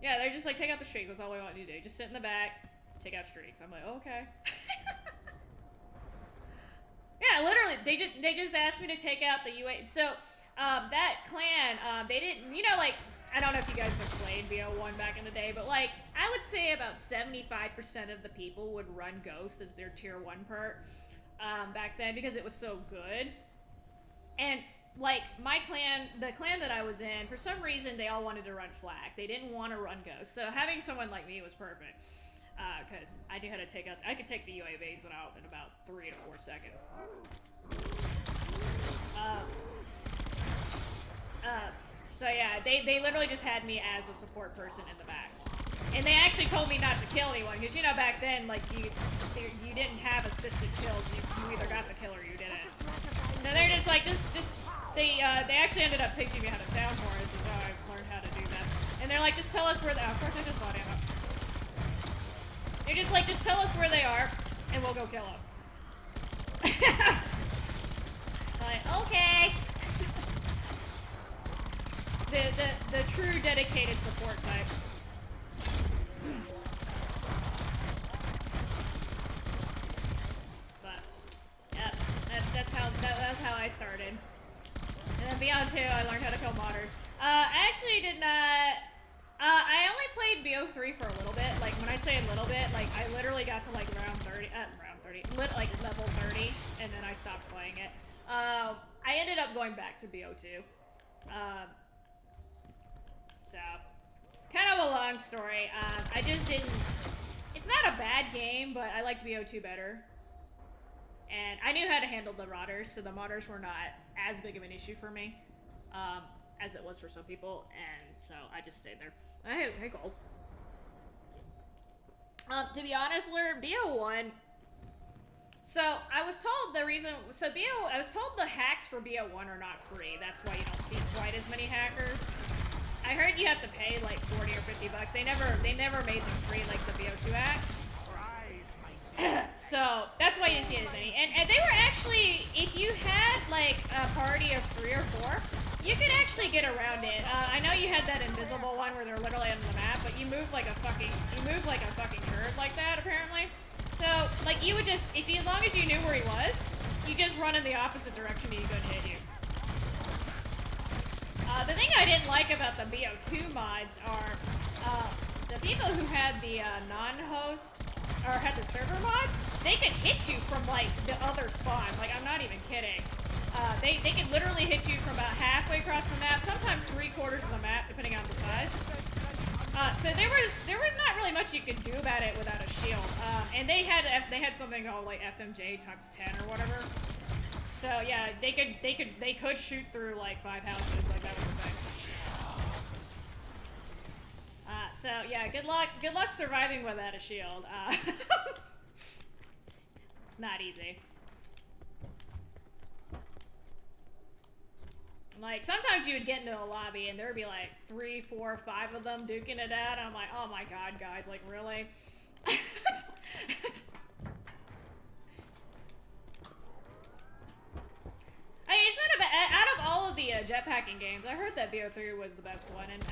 Yeah, they're just like, take out the streaks, that's all we want you to do. Just sit in the back, take out streaks. I'm like, oh, okay. Yeah, literally, they just asked me to take out the UA. So, that clan, they didn't, like, I don't know if you guys have played BO1 back in the day, but like, I would say about 75% of the people would run Ghost as their tier 1 perk, back then, because it was so good. And like, my clan, the clan that I was in, for some reason, they all wanted to run Flak. They didn't want to run Ghost. So having someone like me was perfect. Because I knew how to I could take the UAVs out in about 3 to 4 seconds. So yeah, they literally just had me as a support person in the back. And they actually told me not to kill anyone, because back then, like, you didn't have assisted kills. You either got the kill or you didn't. So they're just like, they actually ended up teaching me how to sound more, as is how I've learned how to do that. And they're like, just tell us where they are. Of course, I just bought ammo. They're just like, just tell us where they are, and we'll go kill them. Like, okay. The true dedicated support type. But yeah, that's how I started. And then beyond 2, I learned how to kill modders. I actually did not. I only played BO3 for a little bit. Like, when I say a little bit, like, I literally got to like level 30, and then I stopped playing it. I ended up going back to BO2. So, kind of a long story. I just didn't. It's not a bad game, but I liked BO2 better. And I knew how to handle the modders, so the modders were not as big of an issue for me as it was for some people, and so I just stayed there. Hey, Gold. To be honest, BO1. So I was told the reason. I was told the hacks for BO1 are not free. That's why you don't see quite as many hackers. I heard you have to pay like 40 or 50 bucks. They never made them free like the BO2 hacks. So that's why you didn't see as many. And they were actually, if you had like a party of 3 or 4, you could actually get around it. I know you had that invisible one where they're literally on the map, but you move like a fucking turd like that apparently. So like you would just, as long as you knew where he was, you just run in the opposite direction and he couldn't hit you. The thing I didn't like about the BO2 mods are the people who had the non-host or had the server mods, they could hit you from like the other spawn. Like, I'm not even kidding. They could literally hit you from about halfway across the map, sometimes 3/4 of the map, depending on the size. So there was not really much you could do about it without a shield. And they had something called like FMJ times 10 or whatever. So yeah, they could shoot through like 5 houses, like that was the thing. So yeah, good luck surviving without a shield. It's not easy. Like, sometimes you would get into a lobby and there would be like 3, 4, 5 of them duking it out. And I'm like, oh my god, guys, like, really? I mean, it's not a bad, out of all of the jetpacking games, I heard that BO3 was the best one, and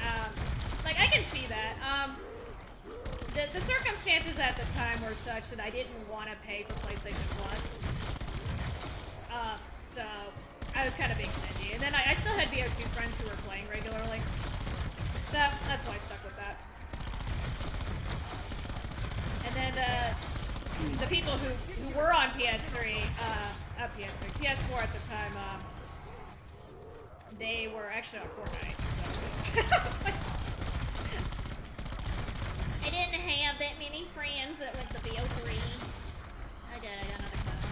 like, I can see that. The circumstances at the time were such that I didn't want to pay for PlayStation Plus. So I was kind of being stingy, and then I still had BO2 friends who were playing regularly, so that's why I stuck with that. And then the people who were on PS3, PS4 at the time, they were actually on Fortnite, so. I didn't have that many friends that went to BO3. I got another cousin.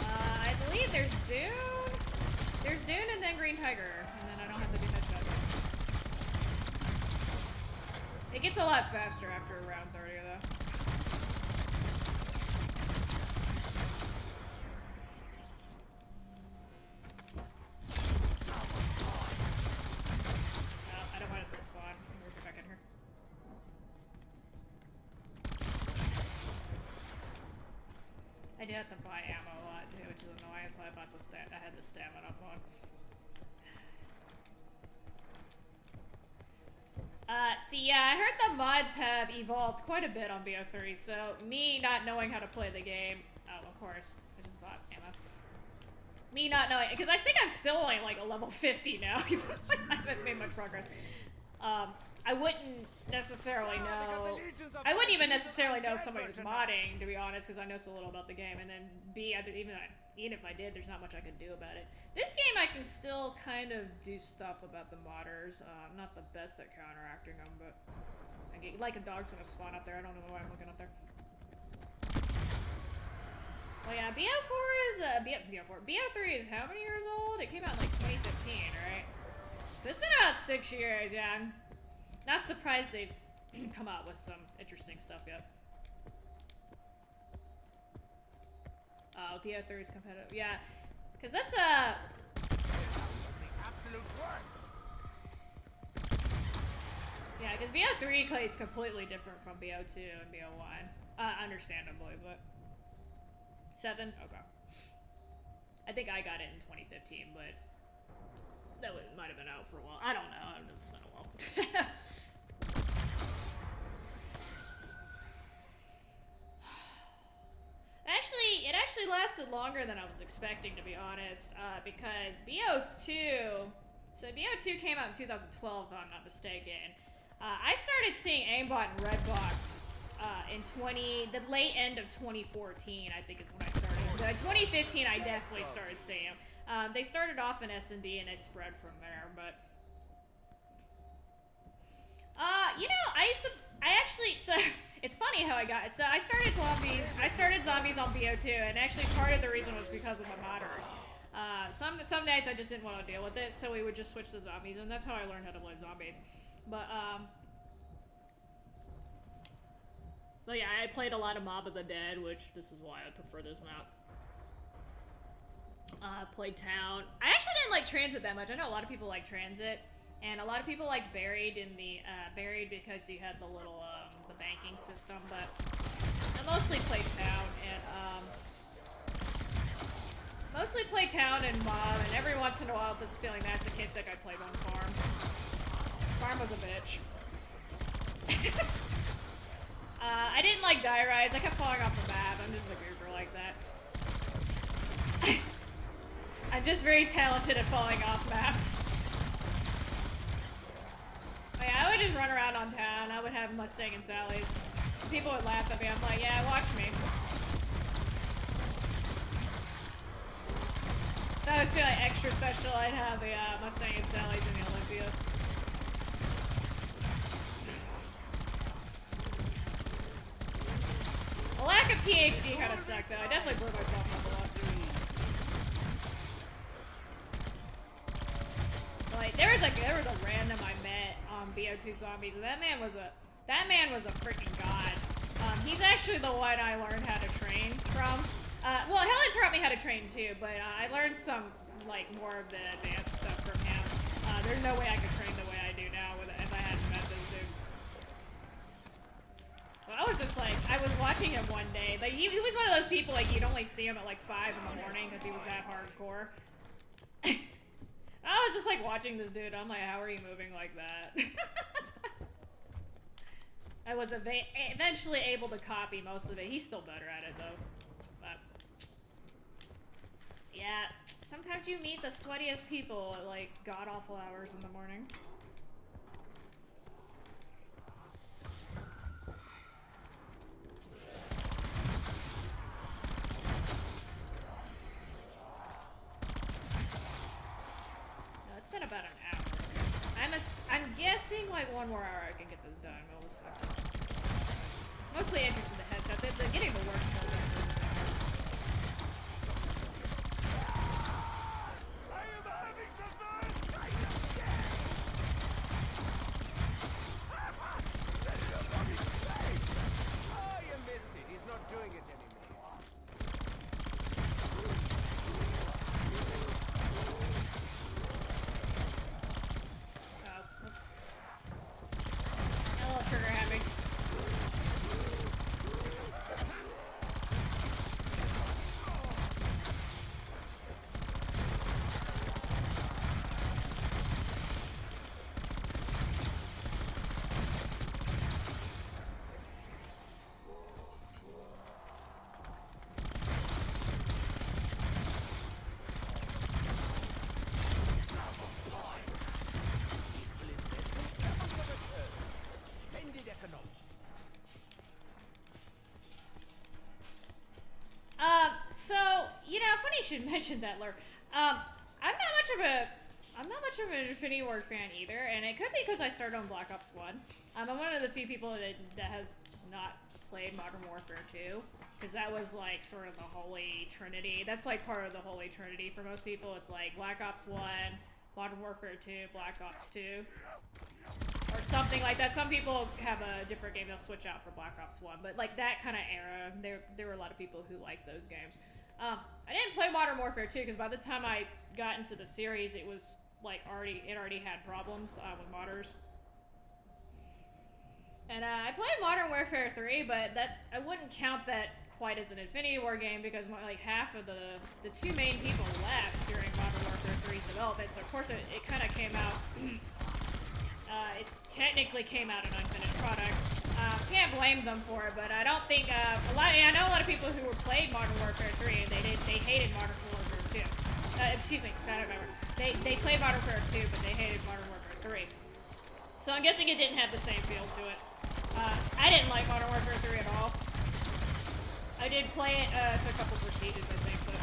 I believe there's Dune. There's Dune and then Green Tiger, and then I don't have to do headshot yet. It gets a lot faster after round 30, though. I don't want it to spawn. We'll get back in here. I do have to buy ammo a lot too, which is annoying, so I bought the I had the stamina one. See, yeah, I heard the mods have evolved quite a bit on BO3, so me not knowing how to play the game, oh, of course, I just bought ammo. Me not knowing, because I think I'm still only like a level 50 now, even though I haven't made much progress. I wouldn't necessarily know. I wouldn't even necessarily know if somebody was modding, to be honest, because I know so little about the game. And then B, even if I did, there's not much I could do about it. This game, I can still kind of do stuff about the modders. I'm not the best at counteracting them, but I get, like a dog's gonna spawn up there. I don't know why I'm looking up there. Well, yeah, BO4 is BO3 is how many years old? It came out in like 2015, right? So it's been about 6 years, yeah. I'm not surprised they've come out with some interesting stuff yet. Oh, BO3 is competitive. Yeah, because that's the absolute worst. Yeah, because BO3 plays completely different from BO2 and BO1. Understandably, but 7? Okay. I think I got it in 2015, but that might have been out for a while. I don't know. It's been a while. It actually lasted longer than I was expecting, to be honest, because BO2, so BO2 came out in 2012, if I'm not mistaken. I started seeing aimbot and redbox in the late end of 2014, I think is when I started. 2015, I definitely started seeing them. They started off in S&D and they spread from there, but you know, so it's funny how I got it. So I started zombies on BO2, and actually part of the reason was because of the modders. Some nights I just didn't want to deal with it, so we would just switch to zombies, and that's how I learned how to play zombies. But yeah, I played a lot of Mob of the Dead, which this is why I prefer this map. Played Town. I actually didn't like Transit that much. I know a lot of people like Transit, and a lot of people liked Buried in the Buried because you had the little the banking system. But I mostly played Town and Mob, and every once in a while, if it's feeling masochistic, I played on Farm. Farm was a bitch. I didn't like Die Rise. I kept falling off the map. I'm just a goober like that. I'm just very talented at falling off maps. Like, I would just run around on town. I would have Mustang and Sally's. People would laugh at me. I'm like, yeah, watch me. If I was feeling extra special, I'd have the Mustang and Sally's in the Olympia. A lack of PhD kind of sucked, though. I definitely blew myself up a lot. Like, there was a random I met on BO2 Zombies, and that man was a freaking god. He's actually the one I learned how to train from. Well, Helen taught me how to train too, but I learned some, like, more of the advanced stuff from him. There's no way I could train the way I do now if I hadn't met this dude. Well, I was just like, I was watching him one day. Like, he was one of those people, like, you'd only see him at, like, 5 in the morning because he was that hardcore. I was just, like, watching this dude. I'm like, how are you moving like that? I was eventually able to copy most of it. He's still better at it, though. But, yeah, sometimes you meet the sweatiest people at, like, god-awful hours in the morning. No, it's been about an hour. I'm guessing, like, 1 more hour I can get this done. Mostly interested in the headshot. They're getting the work done. Oh, you missed it. He's not doing it anymore. A little trigger happy. You should mention that, Lord. I'm not much of an Infinity Ward fan either, and it could be because I started on Black Ops 1. I'm one of the few people that have not played Modern Warfare 2, because that was like sort of the Holy Trinity. That's like part of the Holy Trinity for most people. It's like Black Ops 1, Modern Warfare 2, Black Ops 2, or something like that. Some people have a different game they'll switch out for Black Ops 1, but like that kind of era, there were a lot of people who liked those games. I didn't play Modern Warfare 2 because by the time I got into the series, it was like it already had problems with modders. And I played Modern Warfare 3, but I wouldn't count that quite as an Infinity War game because like half of the 2 main people left during Modern Warfare 3's development. So of course it kind of came out. It technically came out an unfinished product. Can't blame them for it, but I don't think I know a lot of people who played Modern Warfare 3 and they hated Modern Warfare 2. Excuse me, I don't remember. They played Modern Warfare 2, but they hated Modern Warfare 3. So I'm guessing it didn't have the same feel to it. I didn't like Modern Warfare 3 at all. I did play it to a couple prestiges, I think, but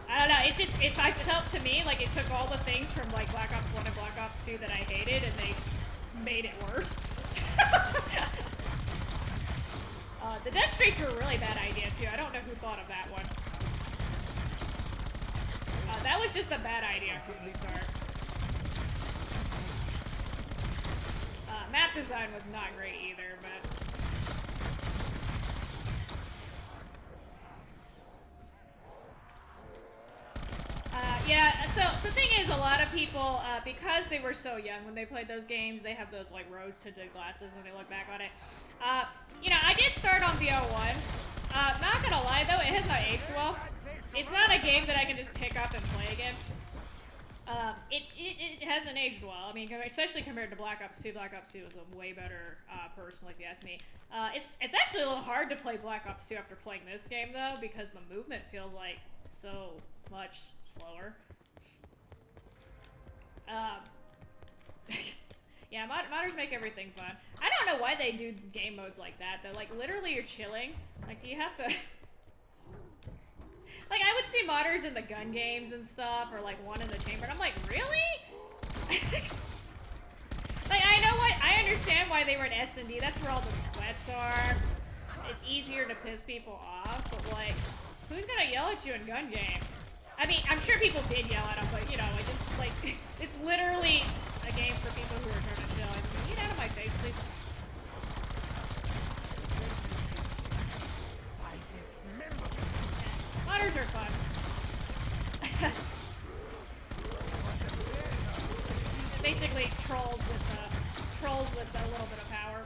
I don't know. It felt to me like it took all the things from like Black Ops 1 and Black Ops 2 that I hated, and they made it worse. The death streaks were a really bad idea too. I don't know who thought of that one. That was just a bad idea from the start. Map design was not great either, but yeah, so the thing is, a lot of people, because they were so young when they played those games, they have those, like, rose-tinted glasses when they look back on it. You know, I did start on BO1. Not gonna lie, though, it has not aged well. It's not a game that I can just pick up and play again. It hasn't aged well. I mean, especially compared to Black Ops 2. Black Ops 2 was a way better, personally, if you ask me. It's actually a little hard to play Black Ops 2 after playing this game, though, because the movement feels, like, so much slower. Yeah, modders make everything fun. I don't know why they do game modes like that, though. Like, literally, you're chilling. Like, do you have to... Like, I would see modders in the gun games and stuff, or, like, one in the chamber, and I'm like, really? Like, I understand why they were in S&D. That's where all the sweats are. It's easier to piss people off, but, like, who's gonna yell at you in gun game? I mean, I'm sure people did yell at them, but, you know, like, just, like, it's literally a game for people who are trying to chill. I mean, get out of my face, please. Basically trolls with a little bit of power.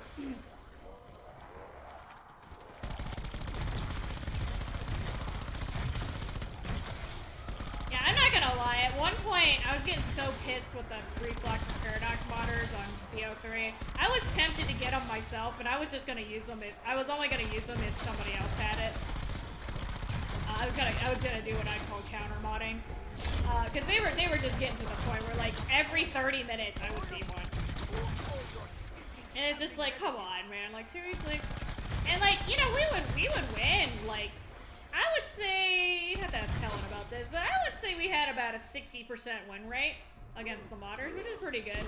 Yeah, I'm not gonna lie. At one point, I was getting so pissed with the reflex and paradox modders on BO3. I was tempted to get them myself, but I was just gonna use them. I was only gonna use them if somebody else had it. I was gonna do what I call counter modding, because they were just getting to the point where like every 30 minutes I would see one, and it's just like, come on, man, like seriously. And like, you know, we would win. Like, I would say, you'd have to ask Helen about this, but I would say we had about a 60% win rate against the modders, which is pretty good.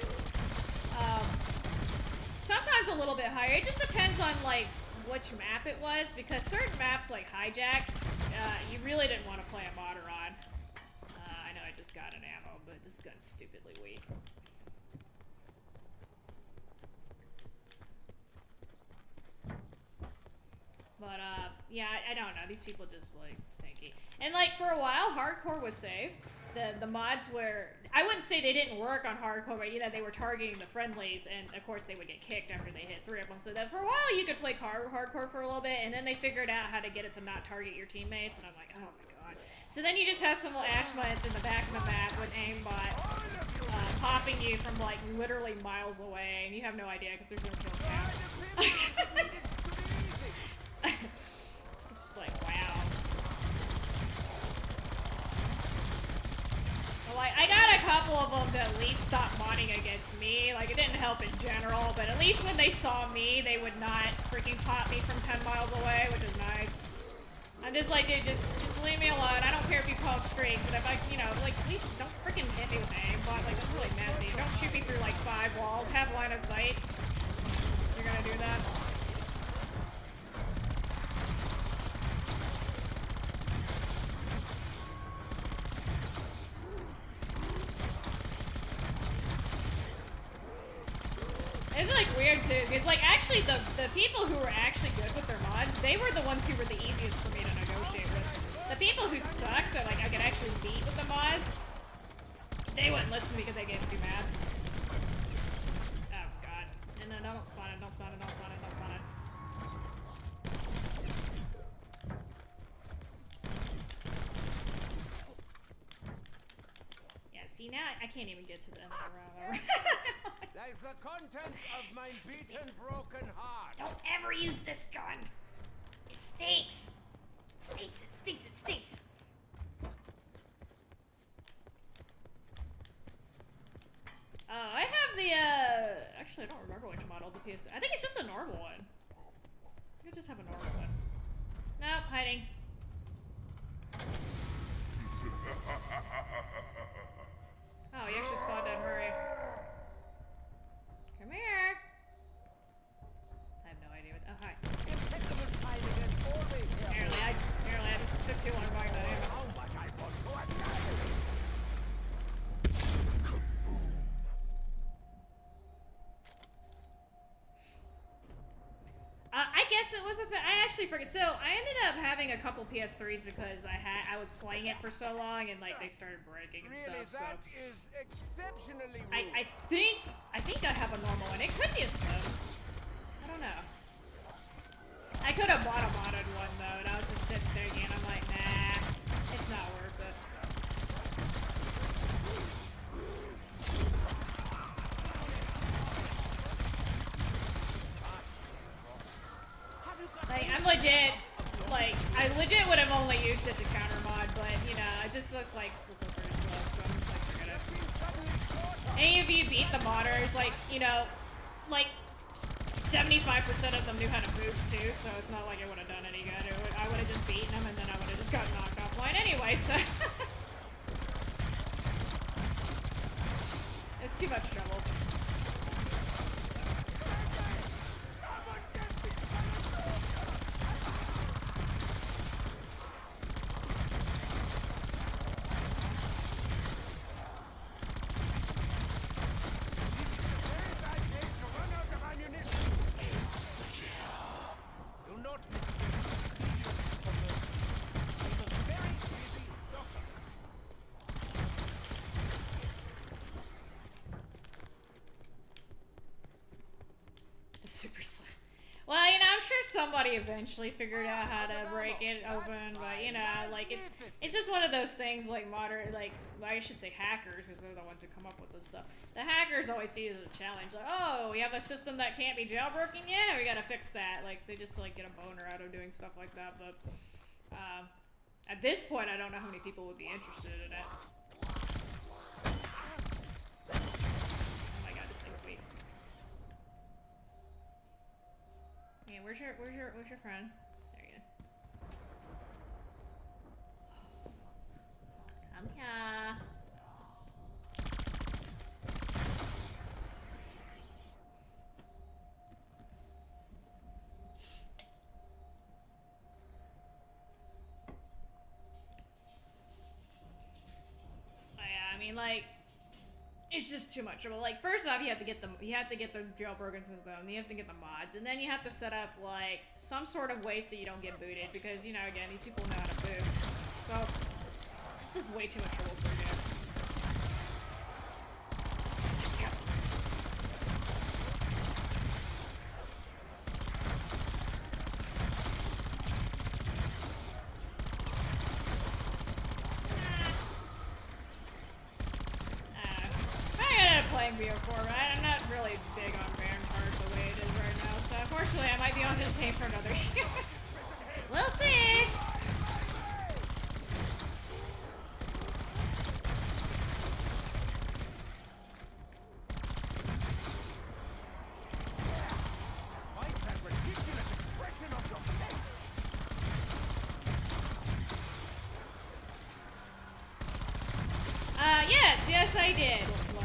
Sometimes a little bit higher. It just depends on like which map it was, because certain maps like Hijack, you really didn't want to play a modder on. I know I just got an ammo, but this gun's stupidly weak. But, yeah, I don't know. These people just, like, stinky. And, like, for a while, hardcore was safe. The mods were... I wouldn't say they didn't work on hardcore, but, you know, they were targeting the friendlies, and, of course, they would get kicked after they hit 3 of them. So that for a while, you could play hardcore for a little bit, and then they figured out how to get it to not target your teammates, and I'm like, oh my god. So then you just have some little ashmuts in the back of the map with aimbot popping you from, like, literally miles away, and you have no idea, because there's no kill count. It's just like, wow. Well, like, I got a couple of them to at least stop modding against me. Like, it didn't help in general, but at least when they saw me, they would not freaking pop me from 10 miles away, which is nice. I'm just like, dude, just leave me alone. I don't care if you call streaks, but if I, you know, like, at least don't freaking hit me with aimbot. Like, that's really messy. Don't shoot me through, like, 5 walls. Have line of sight. You're gonna do that? It's like weird too, because like actually the people who were actually good with their mods, they were the ones who were the easiest for me to negotiate with. The people who sucked that like I could actually beat with the mods, they wouldn't listen because they get too mad. Oh god. And then don't spawn it, don't spawn it, don't spawn it, don't spawn it. Yeah, see now I can't even get to the end of the round. Like the contents of my beaten, broken heart. Don't ever use this gun. It stinks. It stinks, it stinks, it stinks. I have the, actually I don't remember which model the PS... I think it's just a normal one. I think I just have a normal one. Nope, hiding. Oh, he actually spawned in, hurry. Come here. I have no idea what. Oh, hi. Apparently I just took too long going that in. How much I want to I guess it was I actually forget. So I ended up having a couple PS3s because I was playing it for so long and like they started breaking and really, stuff. that So is exceptionally rude. I think I have a normal one. It could be a slim. I don't know. I could have bought a modded one though, and I was just sitting there again. I'm like, nah, it's not worth it. Like, I'm legit, like, I legit would have only used it to counter mod, but, you know, it just looks like super pretty slow, so I'm just like, forget it. Any of you beat the modders, like, you know, like, 75% of them knew how to move too, so it's not like it would have done any good. I would have just beaten them and then I would have just gotten knocked offline anyway, so. It's too much trouble. super slow. Well, you know, I'm sure somebody eventually figured out how to break it open, but you know, like it's just one of those things like modern, like I should say hackers, because they're the ones who come up with this stuff. The hackers always see it as a challenge, like, oh, we have a system that can't be jailbroken yet, we gotta fix that. Like they just like get a boner out of doing stuff like that. But at this point, I don't know how many people would be interested in it. Oh my god, this thing's weak. Yeah, where's your friend? There you go. Come here. Oh yeah, I mean like it's just too much trouble. Like first off, you have to get the jailbroken system, you have to get the mods, and then you have to set up like some sort of way so you don't get booted because you know again these people know how to boot. So this is way too much trouble for you. BO4, right? I'm not really big on Vanguard the way it is right now, so unfortunately I might be on this game for another year. We'll see! Yes I did, Fleur.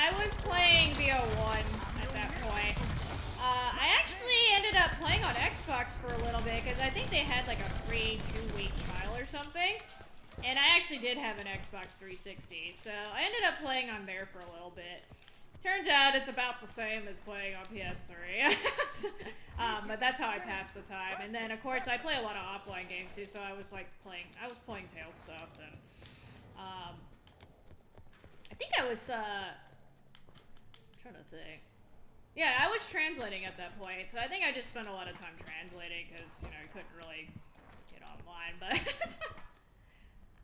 I was playing BO1 at that point. I actually ended up playing on Xbox for a little bit because I think they had like a free 2-week trial or something. And I actually did have an Xbox 360, so I ended up playing on there for a little bit. Turns out it's about the same as playing on PS3. But that's how I passed the time. And then of course I play a lot of offline games too, so I was playing Tales stuff and I think I was trying to think. Yeah, I was translating at that point, so I think I just spent a lot of time translating because, you know, I couldn't really get online, but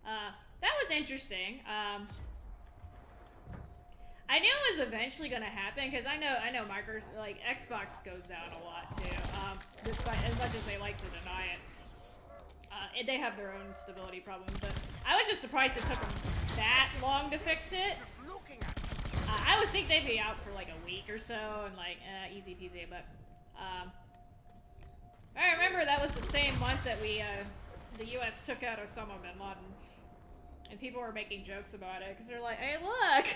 that was interesting. I knew it was eventually going to happen because I know Xbox goes down a lot too, despite as much as they like to deny it. They have their own stability problems, but I was just surprised it took them that long to fix it. I would think they'd be out for like a week or so and like easy peasy, but I remember that was the same month that the US took out Osama bin Laden. And people were making jokes about it because they're like, hey look,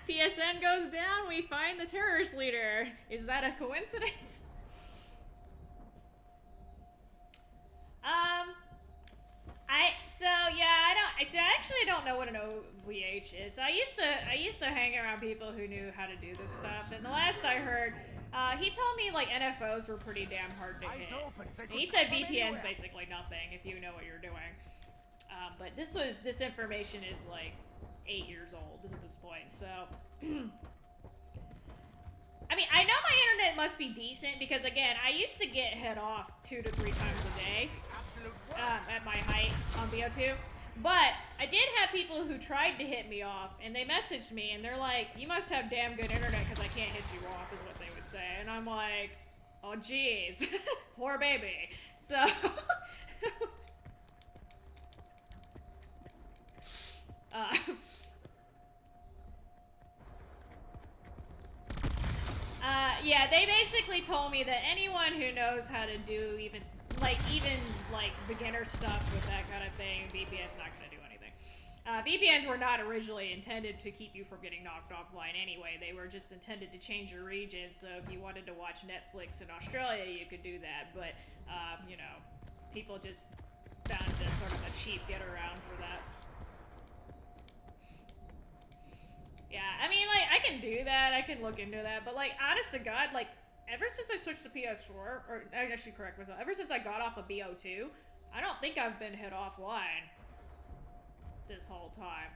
PSN goes down, we find the terrorist leader. Is that a coincidence? I actually don't know what an OVH is. I used to hang around people who knew how to do this stuff, and the last I heard, he told me like NFOs were pretty damn hard to hit. And he said VPN's basically nothing if you know what you're doing. But this information is like 8 years old at this point, so I mean, I know my internet must be decent because again, I used to get hit off 2 to 3 times a day at my height on BO2. But I did have people who tried to hit me off, and they messaged me, and they're like, you must have damn good internet because I can't hit you off, is what they would say. And I'm like, oh jeez, poor baby. So yeah, they basically told me that anyone who knows how to do even beginner stuff with that kind of thing, VPN's not going to do anything. VPNs were not originally intended to keep you from getting knocked offline anyway. They were just intended to change your region, so if you wanted to watch Netflix in Australia, you could do that, but, you know, people just found it sort of a cheap get around for that. Yeah, I mean, like, I can do that, I can look into that, but, like, honest to God, like, ever since I switched to PS4, or I should correct myself, ever since I got off of BO2, I don't think I've been hit offline this whole time.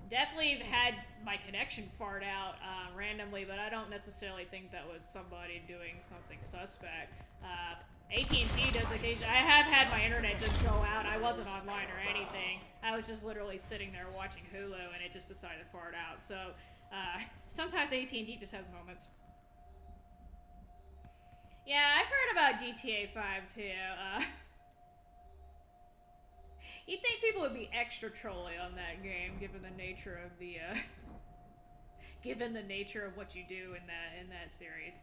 Definitely had my connection fart out randomly, but I don't necessarily think that was somebody doing something suspect. AT&T does occasionally. I have had my internet just go out. I wasn't online or anything. I was just literally sitting there watching Hulu, and it just decided to fart out. So sometimes AT&T just has moments. Yeah, I've heard about GTA 5 too. You'd think people would be extra trolly on that game, given the nature of the, given the nature of what you do in that series.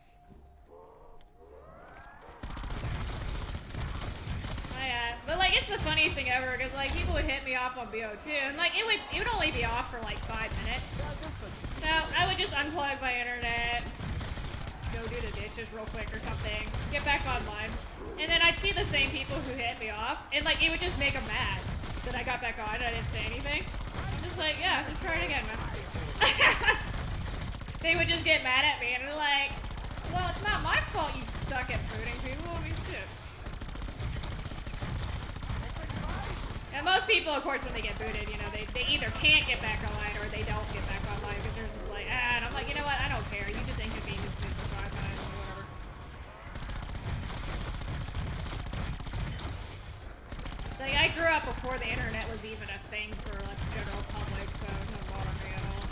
Oh yeah, but like it's the funniest thing ever, because like people would hit me off on BO2, and like it would only be off for like 5 minutes. So I would just unplug my internet, go do the dishes real quick or something, get back online, and then I'd see the same people who hit me off, and like it would just make them mad that I got back on and I didn't say anything. I'm just like, yeah, let's try it again, man. They would just get mad at me and they're like, well, it's not my fault you suck at booting people. I mean, shit. And most people, of course, when they get booted, you know, they either can't get back online or they don't get back online because they're just like, and I'm like, you know what, I don't care. You just inconvenienced me for 5 minutes or whatever. Like, I grew up before the internet was even a thing for, like, the general public, so it doesn't bother me at all.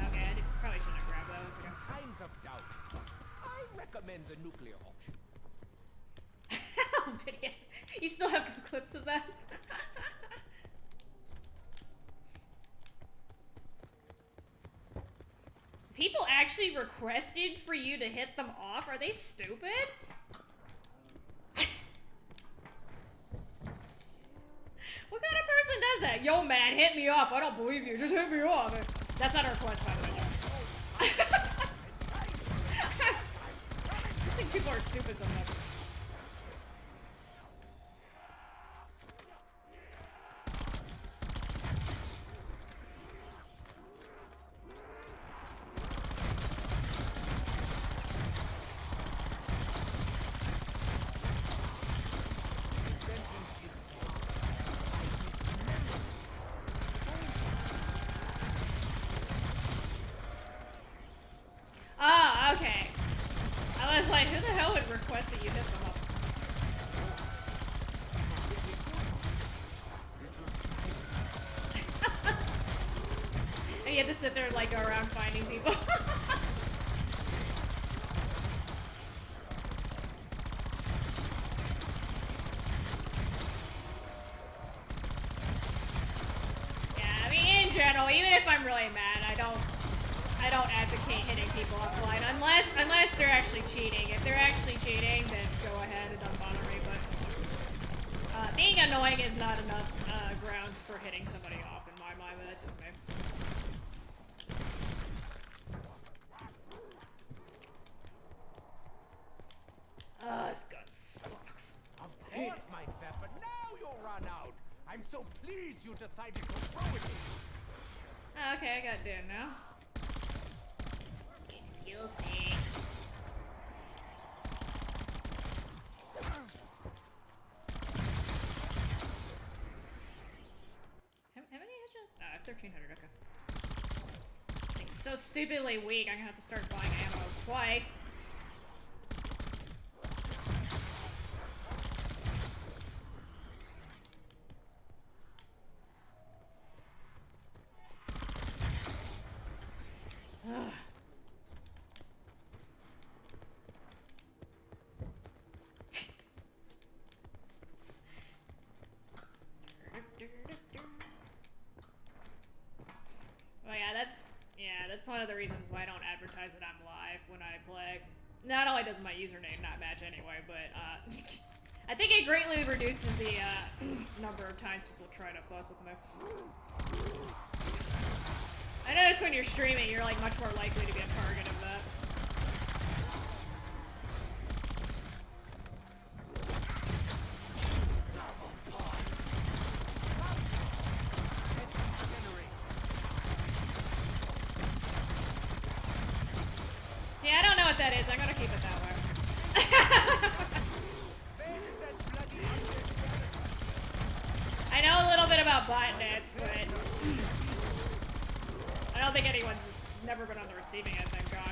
Okay, I probably shouldn't have grabbed those. In times of doubt, I recommend the nuclear option. Video. You still have clips of that? People actually requested for you to hit them off? Are they stupid? What kind of person does that? Yo, man, hit me off. I don't believe you. Just hit me off. That's not a request, by the way. I think people are stupid sometimes. Ah, okay. I was like, who the hell would request that you hit them up? And you have to sit there and like go around finding people. Yeah, I mean, in general, even if I'm really mad, I don't advocate hitting people offline unless they're actually cheating. If they're actually cheating, then go ahead, it doesn't bother me, but being annoying is not enough grounds for hitting somebody off in my mind, but that's just me. This gun sucks. Of course, my fat, but now you'll run out. I'm so pleased you decided to throw it in. Okay, I got done now. Excuse me. How many headshots? I have 1,300, okay. This thing's so stupidly weak, I'm gonna have to start buying ammo twice. Ugh. Well, that's one of the reasons why I don't advertise that I'm live when I play. Not only does my username not match anyway, but I think it greatly reduces the number of times people try to fuss with me. I notice when you're streaming, you're like much more likely to be a target of that. that is. I'm gonna keep it that way. I know a little bit about botnets, but I don't think anyone's never been on the receiving end, thank God.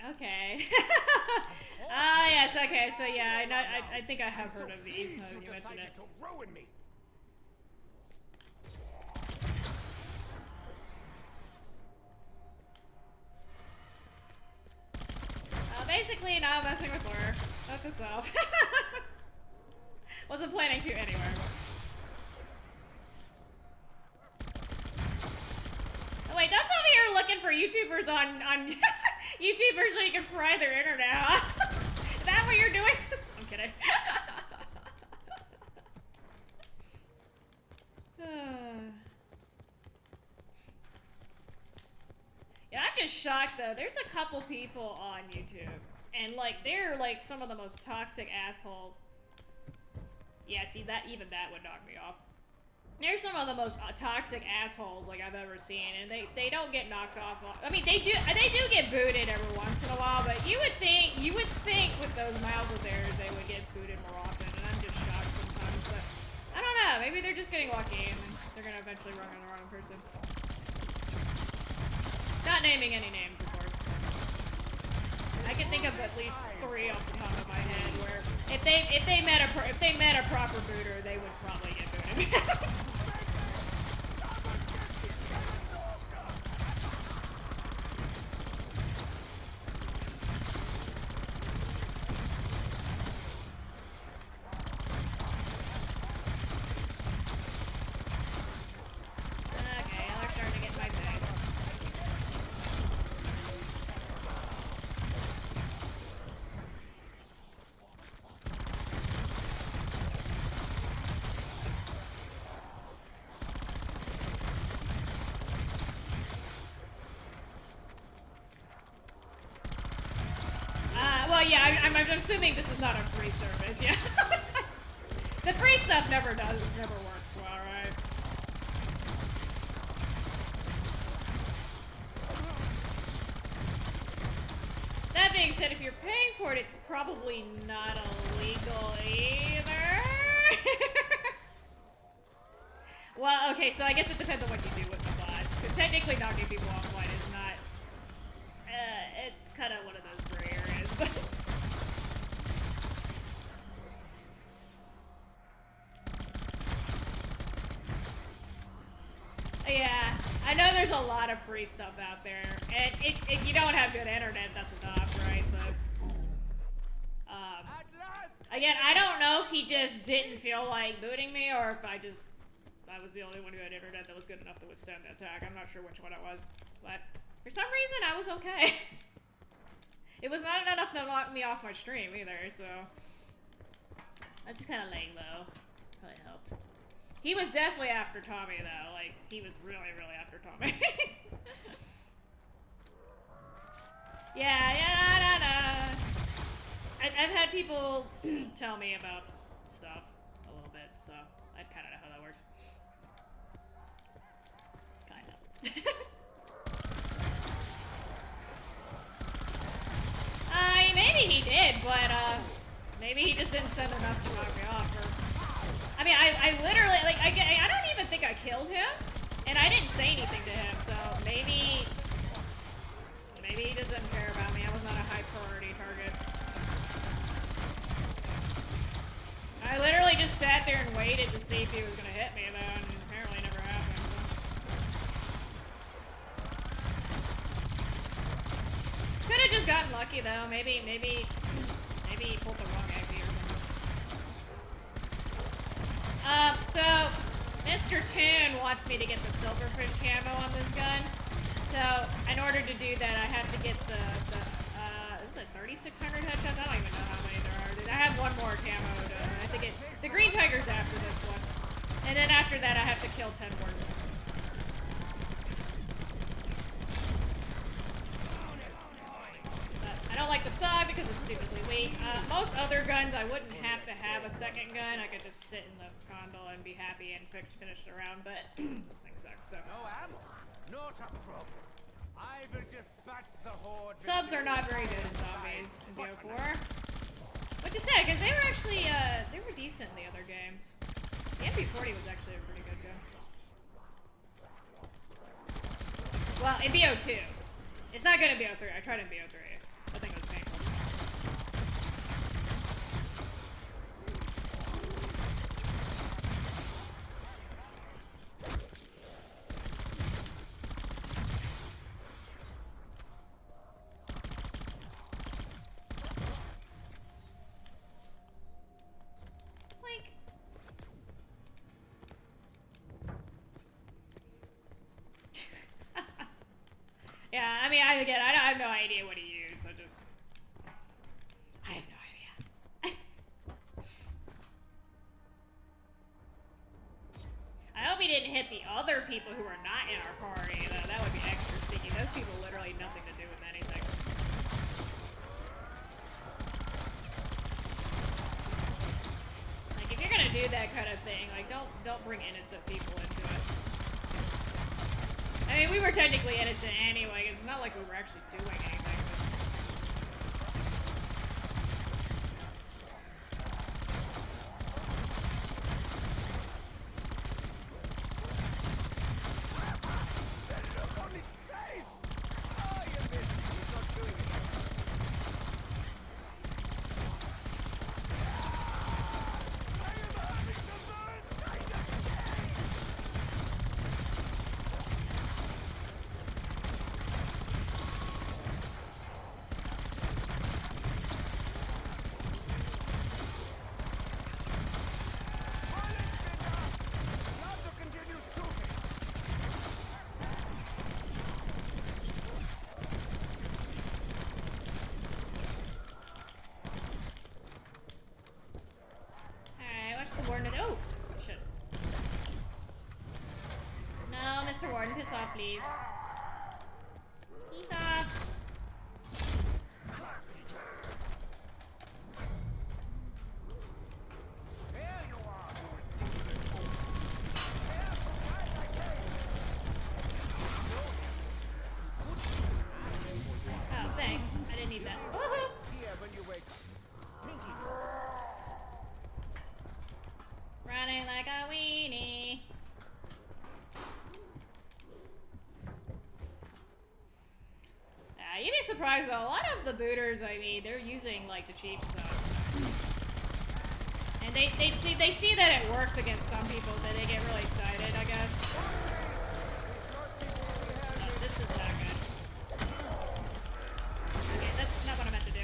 Okay. Yes, okay, so yeah, I think I have heard of these now that you mentioned it. Basically, now I'm messing with her. Note to self. Wasn't planning to anyway. Oh, wait, don't tell me you're looking for YouTubers on YouTubers so you can fry their internet. Is that what you're doing? I'm kidding. Yeah, I'm just shocked though. There's a couple people on YouTube, and like they're like some of the most toxic assholes. Yeah, see that even that would knock me off. They're some of the most toxic assholes like I've ever seen, and they don't get knocked off. I mean, they do get booted every once in a while, but you would think with those mouths of theirs they would get booted more often, and I'm just shocked sometimes. But I don't know, maybe they're just getting lucky, and they're gonna eventually run on the wrong person. Not naming any names, of course. I can think of at least 3 off the top of my head where if they met a proper booter, they would probably get booted. Yeah, I'm assuming this is not a free service, yeah. The free stuff never works well, right? That being said, if you're paying for it, it's probably not illegal either. Well, okay, so I guess it depends on what you do with the bots. Because technically knocking people offline is not... it's kind of one of those gray areas, but... Yeah, I know there's a lot of free stuff out there, and if you don't have good internet, that's enough, right? But, again, I don't know if he just didn't feel like booting me, or if I was the only one who had internet that was good enough to withstand the attack. I'm not sure which one it was, but for some reason, I was okay. It was not enough to knock me off my stream either, so that's just kind of lame, though. Probably helped. He was definitely after Tommy, though. Like, he was really, really after Tommy. Yeah. I've had people tell me about stuff a little bit, so I kind of know how that works. Kind of. Maybe he did, but, maybe he just didn't send enough to knock me off, or... I mean, I literally, like, I don't even think I killed him, and I didn't say anything to him, so maybe he just doesn't care about me. I was not a high priority target. I literally just sat there and waited to see if he was going to hit me, though, and apparently it never happened. Could have just gotten lucky, though. Maybe he pulled the wrong IP or something. Mr. Toon wants me to get the silverfish camo on this gun. So, in order to do that, I have to get the is it 3,600 headshots? I don't even know how many there are. I have one more camo to, I think the green tiger's after this one. And then after that, I have to kill 10 wardens. But I don't like the SOG because it's stupidly weak. Most other guns, I wouldn't have to have a second gun. I could just sit in the condole and be happy and finish the round, but this thing sucks, so. No ammo. Not a problem. I will dispatch the horde. Subs are not very good in zombies in BO4. Which is sad, because they were actually, they were decent in the other games. The MP40 was actually a pretty good gun. Well, in BO2. It's not good in BO3. I tried in BO3. I think it was painful. Yeah, I mean, I have no idea what he used. I have no idea. I hope he didn't hit the other people who are not in our party, though. That would be extra sticky. Those people literally nothing to do with anything. Like, if you're gonna do that kind of thing, like, don't bring innocent people into it. I mean, we were technically innocent anyway, 'cause it's not like we were actually doing anything. Oh, shit. No, Mr. Warden, piss off, please. Peace off. Oh, thanks. I didn't need that. Woohoo! Running like a weenie. You'd be surprised though, a lot of the booters, I mean, they're using like the cheap stuff. And they see that it works against some people, that they get really excited, I guess. Oh, this is not good. Okay, that's not what I meant to do.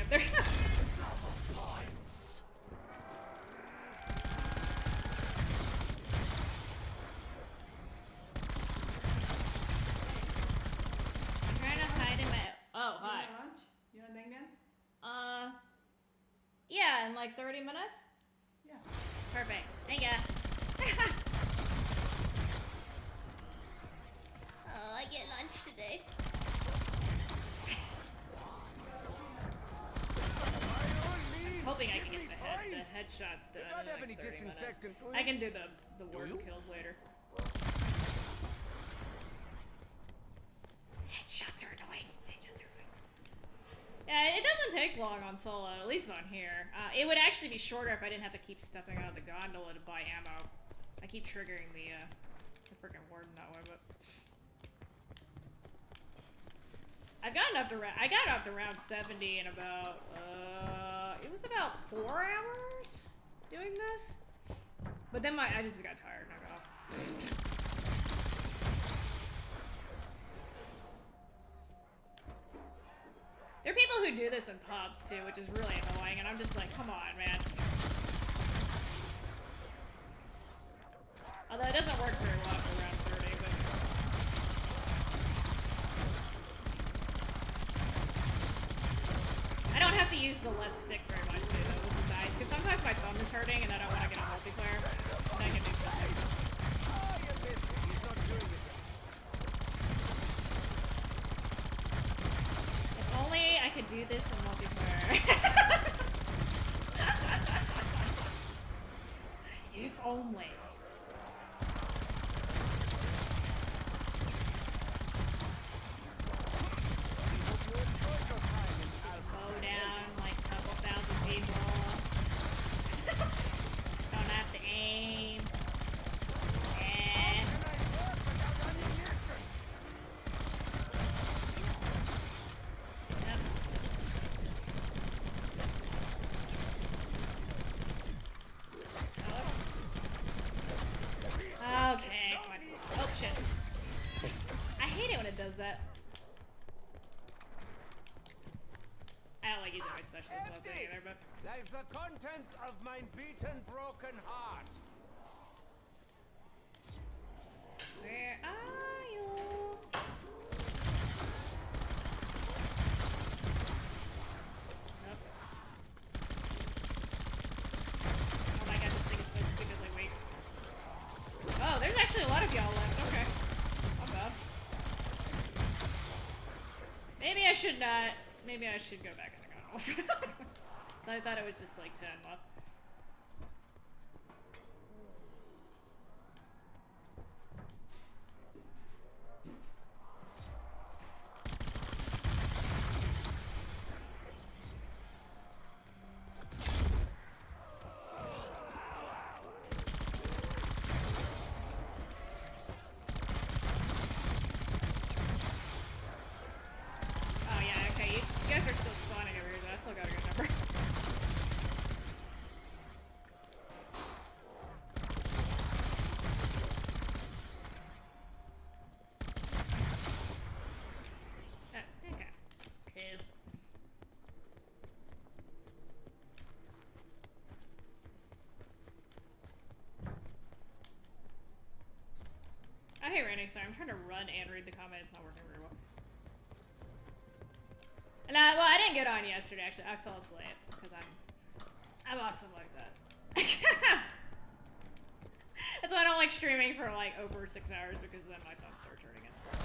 Oh, hi. You want lunch? You want Dangman? Yeah, in like 30 minutes? Yeah. Perfect. Thank ya. Oh, I get lunch today. I'm hoping I can get the headshots done in the next 30 minutes. I can do the warden kills later. Headshots are annoying. Yeah, it doesn't take long on solo, at least on here. It would actually be shorter if I didn't have to keep stepping out of the gondola to buy ammo. I keep triggering the freaking warden that way, but I've gotten up to I got up to round 70 in about it was about 4 hours doing this. But then I just got tired and I got off. There are people who do this in pubs too, which is really annoying, and I'm just like, come on, man. Although it doesn't work very have to use the left stick very much too, though, with the dice, because sometimes my thumb is hurting and I don't want to get on multiplayer. And I can do something. Oh, you missed it. He's not doing it. If only I could do this in multiplayer. If only. Mow down like a couple thousand people. Don't have to aim. And yep. Okay, come on. Oh shit. I hate it when it does that. I don't like using my specialist weapon either, but Like the contents of my beaten, broken heart. where are you? Oops. Oh my god, this thing is so stupidly weak. Oh, there's actually a lot of y'all left. Okay. Not bad. Maybe I should not. Maybe I should go back in the gun. I thought it was just like 10 left. Oh yeah, okay, you guys are still spawning over here, though. I still got a good number. Okay. Cool. I hate running, sorry. I'm trying to run and read the comment. It's not working very well. And well, I didn't get on yesterday, actually. I fell asleep because I'm awesome like that. That's why I don't like streaming for like over 6 hours, because then my thumbs start turning and stuff.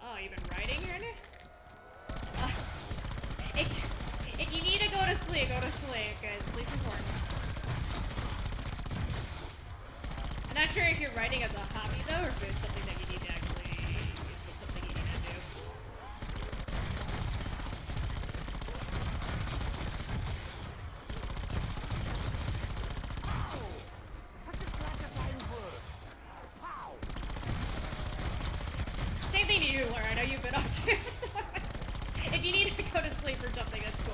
Oh, you've been writing here, Andy? If you need to go to sleep, because sleep is important. I'm not sure if you're writing as a hobby though, or if it's something that you need to actually, if it's something you need to do. Wow! Such a gratifying word. Wow! Same thing to you, Laura. I know you've been up to. If you need to go to sleep or something, that's cool.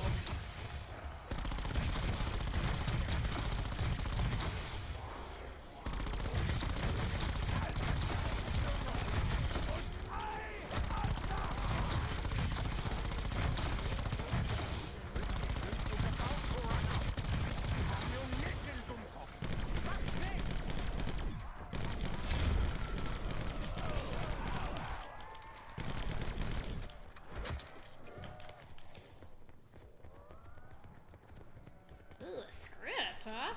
Ooh, a script, huh?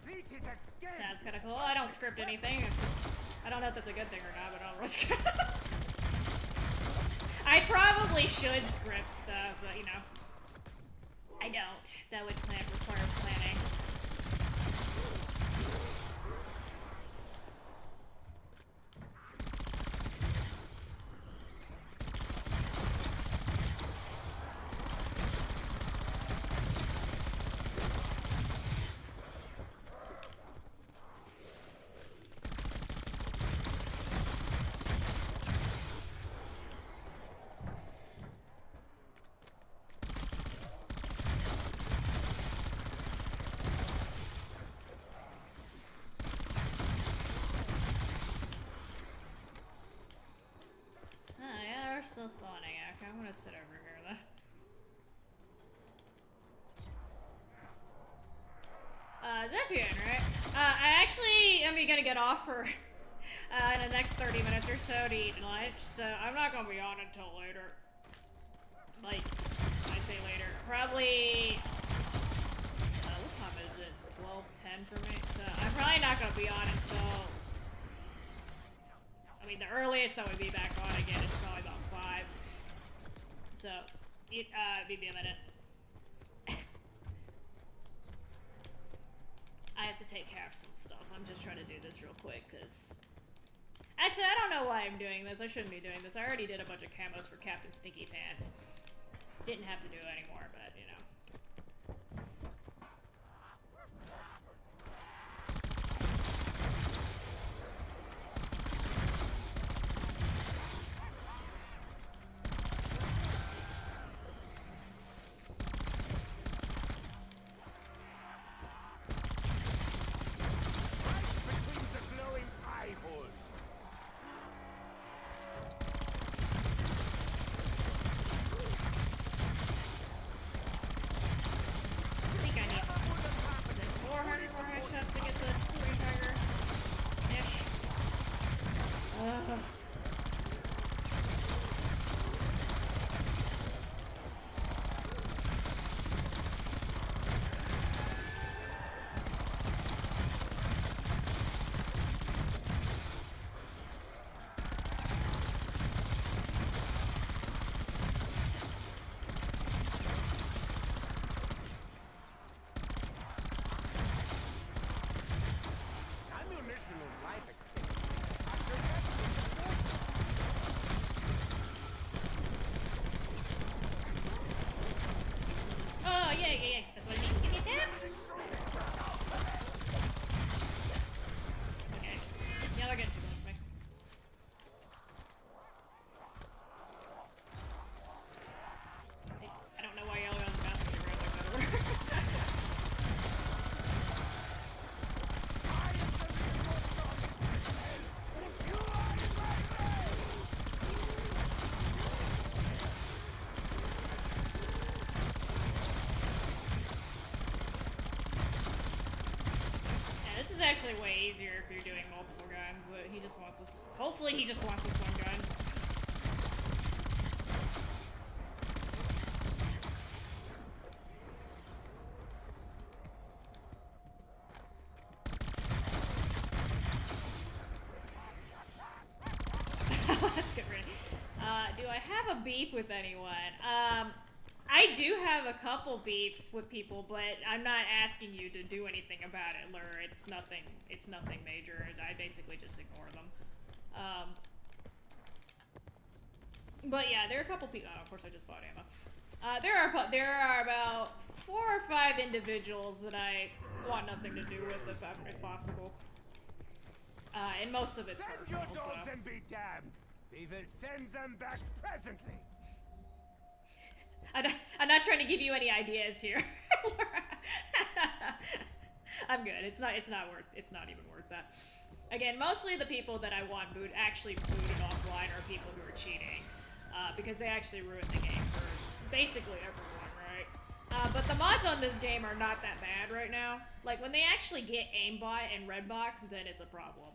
Read it again. Sounds kind of cool. I don't script anything. I don't know if that's a good thing or not, but I don't risk it. I probably should script stuff, but you know, I don't. That would require planning. Still spawning. Okay, I'm gonna sit over here then. Zephian, right? I actually am gonna get off for in the next 30 minutes or so to eat lunch, so I'm not gonna be on until later. Like, when I say later, probably, what time is it? It's 12:10 for me, so I'm probably not gonna be on until, I mean, the earliest I would be back on again is probably about 5. So, maybe a minute. I have to take care of some stuff. I'm just trying to do this real quick, because... Actually, I don't know why I'm doing this. I shouldn't be doing this. I already did a bunch of camos for Capt and Stinky Pants. Didn't have to do it anymore, but, you know. Between the glowing eye holes. I think I need 400 more headshots to get the 3 tiger-ish. Ammunition is life extension. After that, Oh, yeah. That's what I need. Give me a tap. Okay. Yeah, they're getting too close to me. I don't know why y'all are on the balcony around like that. Yeah, this is actually way easier if you're doing multiple guns, but he just wants this. Hopefully, he just wants this one gun. That's good, really. Do I have a beef with anyone? I do have a couple beefs with people, but I'm not asking you to do anything about it, Lur. It's nothing major. I basically just ignore them. But yeah, there are a couple people. Oh, of course, I just bought ammo. There are about 4 or 5 individuals that I want nothing to do with, if possible. And most of it's send personal. your dogs So. and be damned. We will send them back presently. I'm not trying to give you any ideas here. I'm good. It's not even worth that. Again, mostly the people that I want actually booted offline are people who are cheating, because they actually ruin the game for basically everyone, right? But the mods on this game are not that bad right now. Like, when they actually get aimbot and redbox, then it's a problem.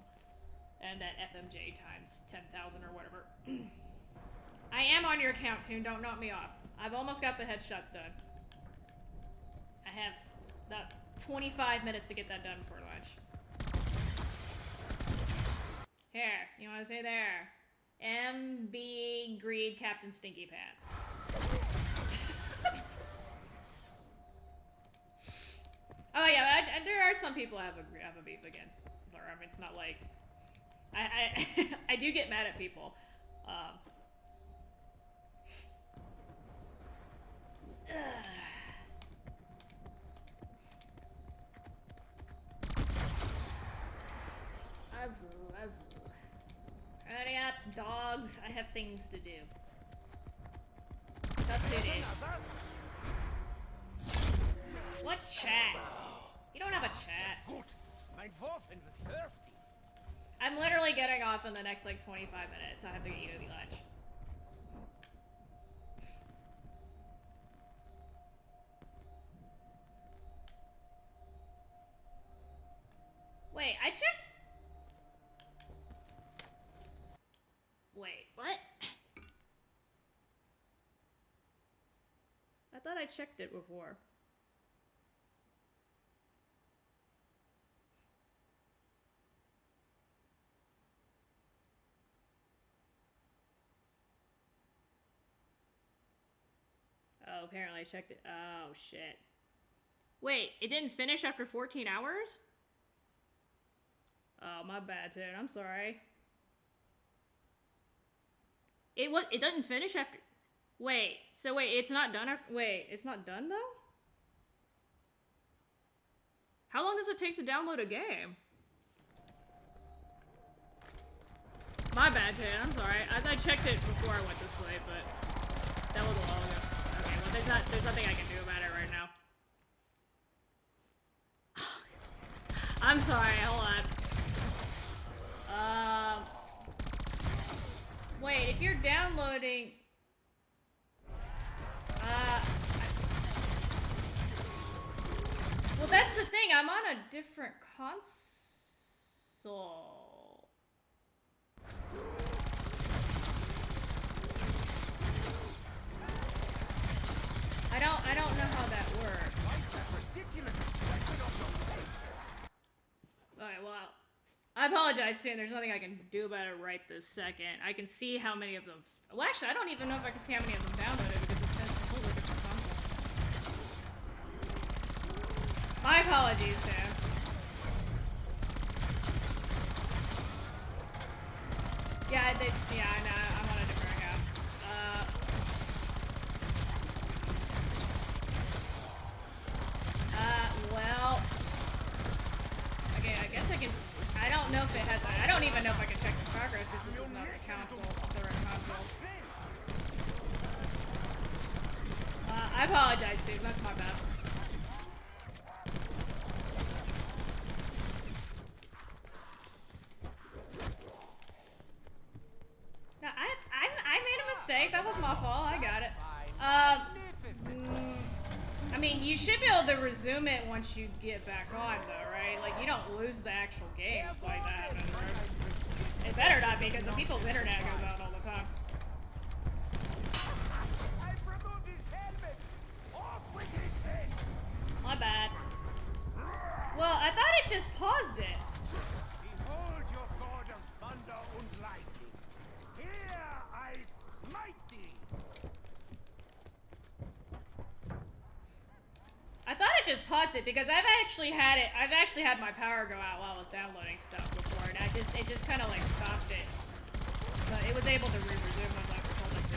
And that FMJ times 10,000 or whatever. I am on your account, Toon. Don't knock me off. I've almost got the headshots done. I have about 25 minutes to get that done before lunch. Here, you want to say there? MB Greed Captain Stinky Pants. Oh yeah, there are some people I have a beef against. I mean, it's not like I do get mad at people. Azul. Hurry up, dogs. I have things to do. Tough duty. What chat? You don't have a chat. Gut. Mein Wurfen was thirsty. I'm literally getting off in the next like 25 minutes. I have to eat lunch. I checked it before. Oh, apparently I checked it. Oh, shit. Wait, it didn't finish after 14 hours? Oh, my bad, dude. I'm sorry. It doesn't finish after... Wait, so wait, it's not done after... Wait, it's not done, though? How long does it take to download a game? My bad, dude. I'm sorry. I checked it before I went to sleep, but... That was a while ago. Okay, well, there's nothing I can do about it right now. I'm sorry, hold on. Wait, if you're downloading... Well, that's the thing, I'm on a different console. I don't know how that works. Alright, well, I apologize, Sam. There's nothing I can do about it right this second. I can see how many of them... Well, actually, I don't even know if I can see how many of them downloaded because it's been a totally different console. My apologies, Sam. Yeah, I know. I'm on a different account. Well... Okay, I guess I can... I don't know if it has... I don't even know if I can check the progress if this is not the console, the right console. I apologize, Steve. That's my bad. No, I made a mistake. That was my fault. I got it. I mean, you should be able to resume it once you get back on, though, right? Like, you don't lose the actual games like that. It better not be, because the people's internet goes out all the time. My bad. Well, I thought it just paused it. Behold your god of thunder and lightning. Here I smite thee. I thought it just paused it because I've actually had my power go out while I was downloading stuff before, and it just kind of like stopped it. But it was able to re-resume once I told it to.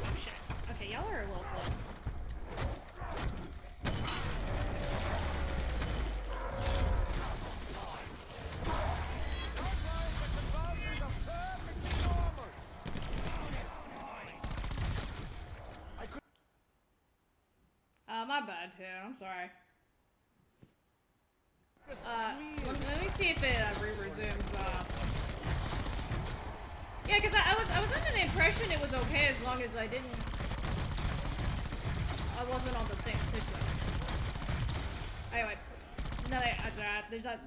Oh shit. Okay, y'all are a little close. My bad, too. I'm sorry. Let me see if it re-resumes. Yeah, because I was under the impression it was okay as long as I wasn't on the same system. Anyway, no, there's that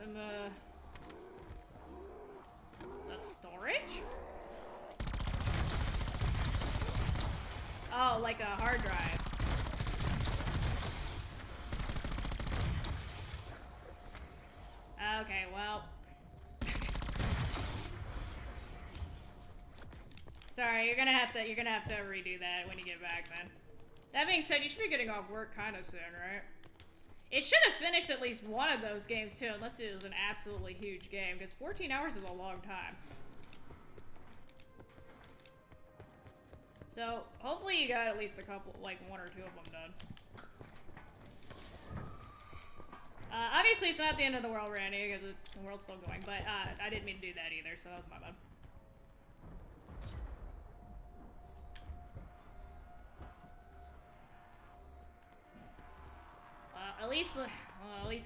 the storage. Oh, like a hard drive. Okay, well. Sorry, you're gonna have to redo that when you get back, man. That being said, you should be getting off work kinda soon, right? It should have finished at least one of those games too, unless it was an absolutely huge game, because 14 hours is a long time. So, hopefully you got at least a couple, like one or two of them done. Obviously it's not the end of the world, Randy, because the world's still going, but I didn't mean to do that either, so that was my bad. At least so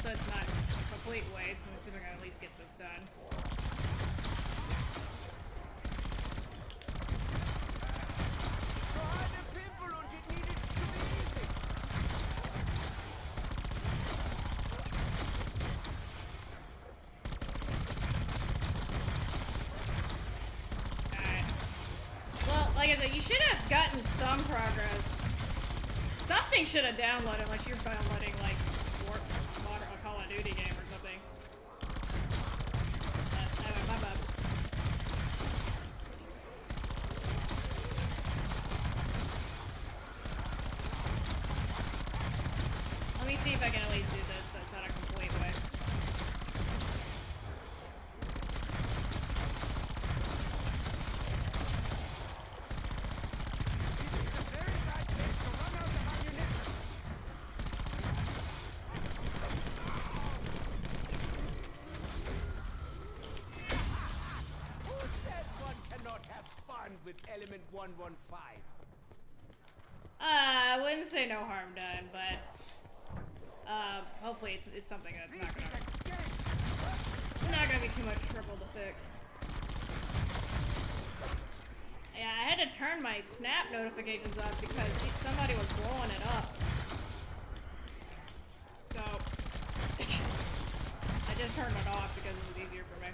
it's not a complete waste, and we're gonna at least get this done. Like I said, you should have gotten some progress. Something should have downloaded, unless you're downloading like a Call of Duty game or something. Anyway, my bad. Let me see if I can at least do this. That's not a complete way. With element 115. I wouldn't say no harm done, but hopefully it's something that's not gonna be too much trouble to fix. Yeah, I had to turn my snap notifications off because somebody was blowing it up. So I just turned it off because it was easier for me.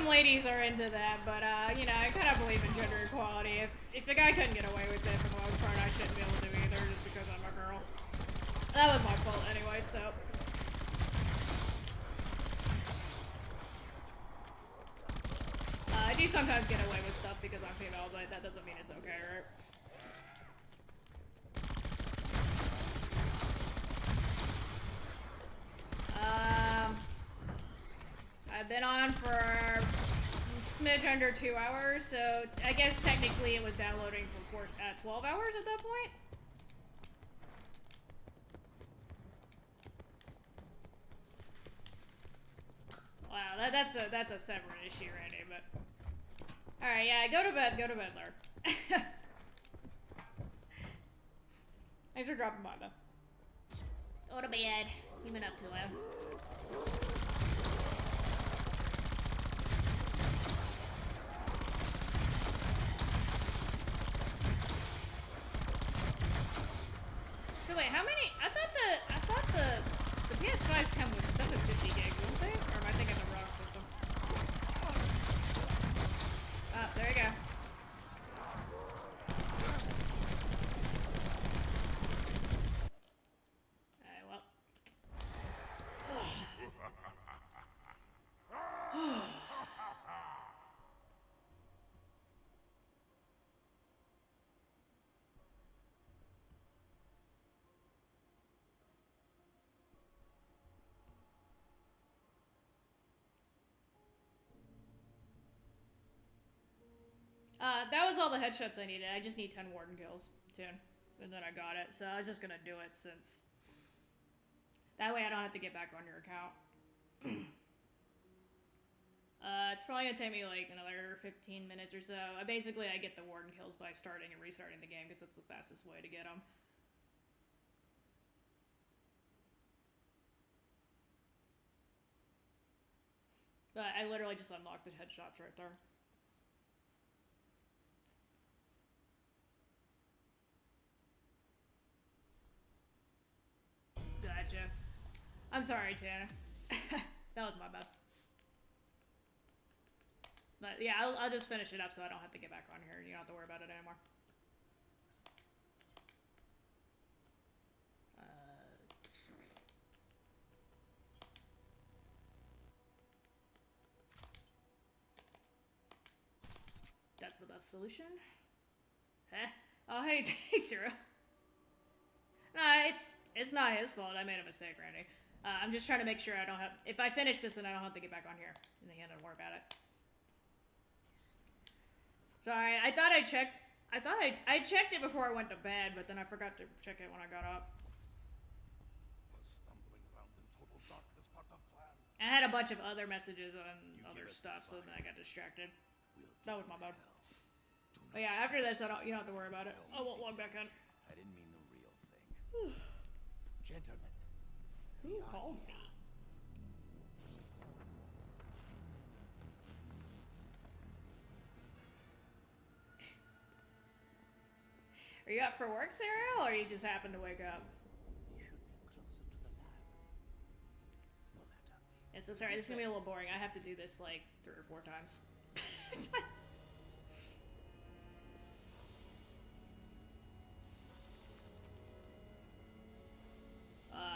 Ladies are into that, but you know, I kind of believe in gender equality. If a guy couldn't get away with it for the most part, I shouldn't be able to either, just because I'm a girl. That was my fault anyway, so. I do sometimes get away with stuff because I'm female, but that doesn't mean it's okay, right? I've been on for a smidge under 2 hours, so I guess technically it was downloading for 12 hours at that point? Wow, that's a separate issue, Randy, but... Alright, yeah, go to bed, Lurk. Thanks for dropping by, though. Go to bed. You've been up too long. So wait, how many? I thought the PS5s come with 750 gigs, don't they? Or am I thinking the wrong system? Ah, there you go. Alright, well. That was all the headshots I needed. I just need 10 warden kills, soon. And then I got it, so I was just gonna do it since... That way I don't have to get back on your account. It's probably gonna take me like another 15 minutes or so. Basically, I get the warden kills by starting and restarting the game, because that's the fastest way to get them. But I literally just unlocked the headshots right there. Gotcha. I'm sorry, Tana. That was my bad. But yeah, I'll just finish it up so I don't have to get back on here and you don't have to worry about it anymore. That's the best solution. Huh? Oh, hey, Cyril. Nah, it's not his fault. I made a mistake, Randy. I'm just trying to make sure I don't have... If I finish this, then I don't have to get back on here. And then he had to worry about it. Sorry, I thought I checked... I checked it before I went to bed, but then I forgot to check it when I got up. I had a bunch of other messages on other stuff, so then I got distracted. That was my bad. But yeah, after this, you don't have to worry about it. I won't log back in. I didn't mean the real thing. Gentlemen. Who called me? Are you up for work, Sarah, or you just happened to wake up? They should be closer to the lab. No matter. Yeah, so sorry, this is gonna be a little boring. I have to do this like 3 or 4 times.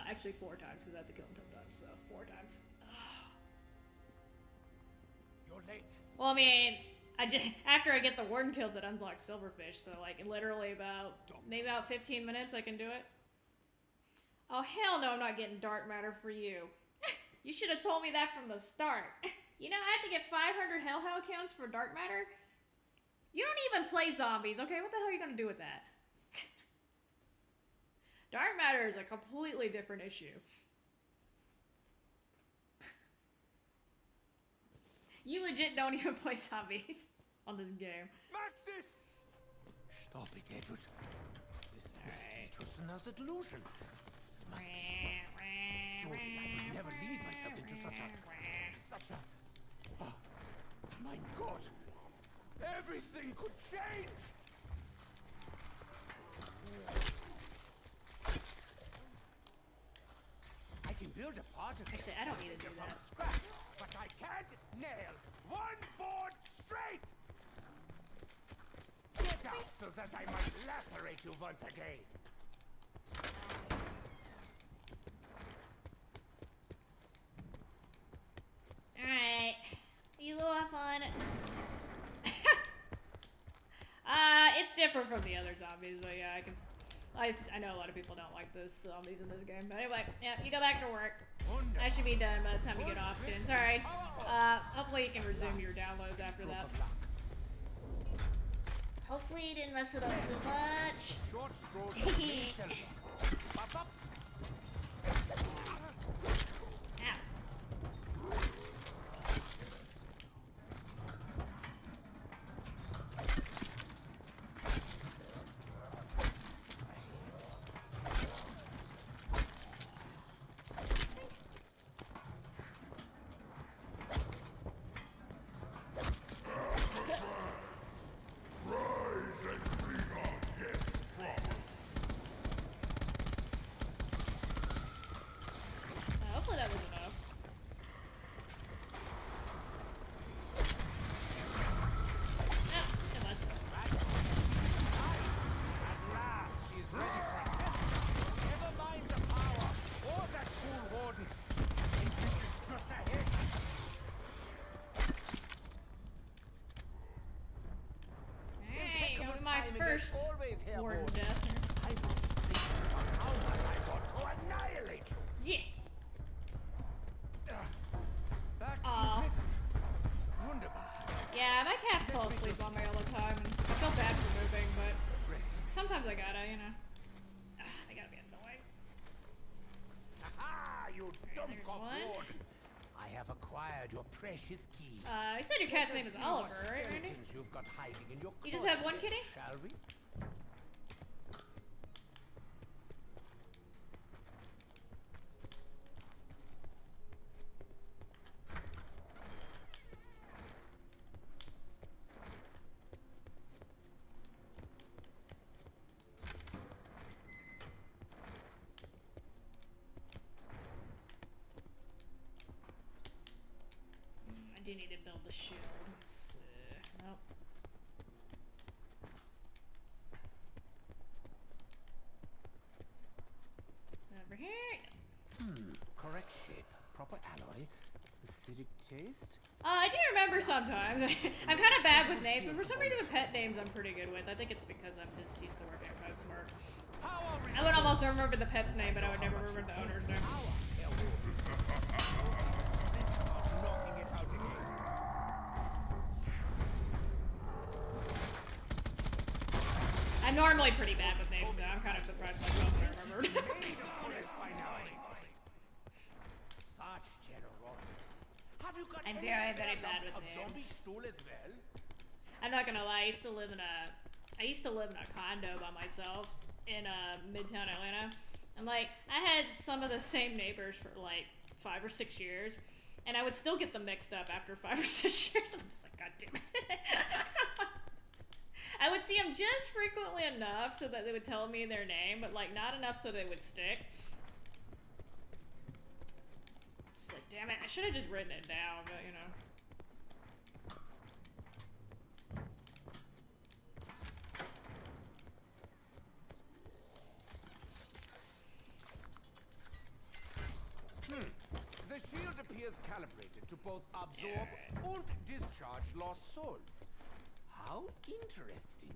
Actually 4 times because I have to kill him 10 times, so 4 times. You're late. Well, I mean, after I get the warden kills, it unlocks Silverfish, so like literally maybe about 15 minutes I can do it. Oh hell no, I'm not getting dark matter for you. You should have told me that from the start. You know, I have to get 500 hellhound counts for dark matter. You don't even play zombies, okay? What the hell are you gonna do with that? Dark matter is a completely different issue. You legit don't even play zombies on this game. Maxis! Stop it, Edward. This is just another delusion. Must be. Surely I would never lead myself into such a. Oh, my God! Everything could change. I can build a particle. Actually, I don't need to do from that. scratch, but I can't nail one board straight. Get out so that I might lacerate you once again. Alright. You will have fun. It's different from the other zombies, but yeah, I know a lot of people don't like the zombies in this game. But anyway, yeah, you go back to work. I should be done by the time you get off soon. Sorry. Hopefully you can resume your downloads after that. Hopefully you didn't mess it up too much. Short straws of green silver. Pop up. Ow. Hopefully that was enough. Ah, it was. At last, she's ready for a test. Never mind the power or that cool warden. And this is just ahead. Hey, got my Timing is first always here, warden warden. death. I was just thinking about how much I got to annihilate you. Yeah. Back Aw. in prison. Wunderbar. Yeah, my cats fall asleep on me all the time, and I feel bad for moving, but sometimes I gotta, you know. They gotta be annoying. Aha, you dumb there's cock one. warden. I have acquired your precious key. You said your cat's Let name us is see Oliver, what right, Randy? skeletons you've got hiding in your You just have one closet, kitty? Shall we? I do need to build the shield. Nope. Over here. Correct shape, proper alloy, acidic taste. I do remember sometimes. I'm kind of bad with names, but for some reason with pet names I'm pretty good with. I think it's because I'm just used to working at PostSmart. I would almost remember the pet's name, but I would never remember the owner's name. Knocking it out again. I'm normally pretty bad with names, though. I'm kind of surprised myself that I remembered. Made of bullets by now. Such generosity. Have you got I'm any very, spare very bad lumps with of zombie names. stool as well? I'm not gonna lie, I used to live in a condo by myself in Midtown Atlanta. And like, I had some of the same neighbors for like 5 or 6 years, and I would still get them mixed up after 5 or 6 years. I'm just like, God damn it. I would see them just frequently enough so that they would tell me their name, but like not enough so they would stick. It's like, damn it, I should have just written it down, but you know. The shield appears calibrated to both absorb and discharge lost souls. How interesting.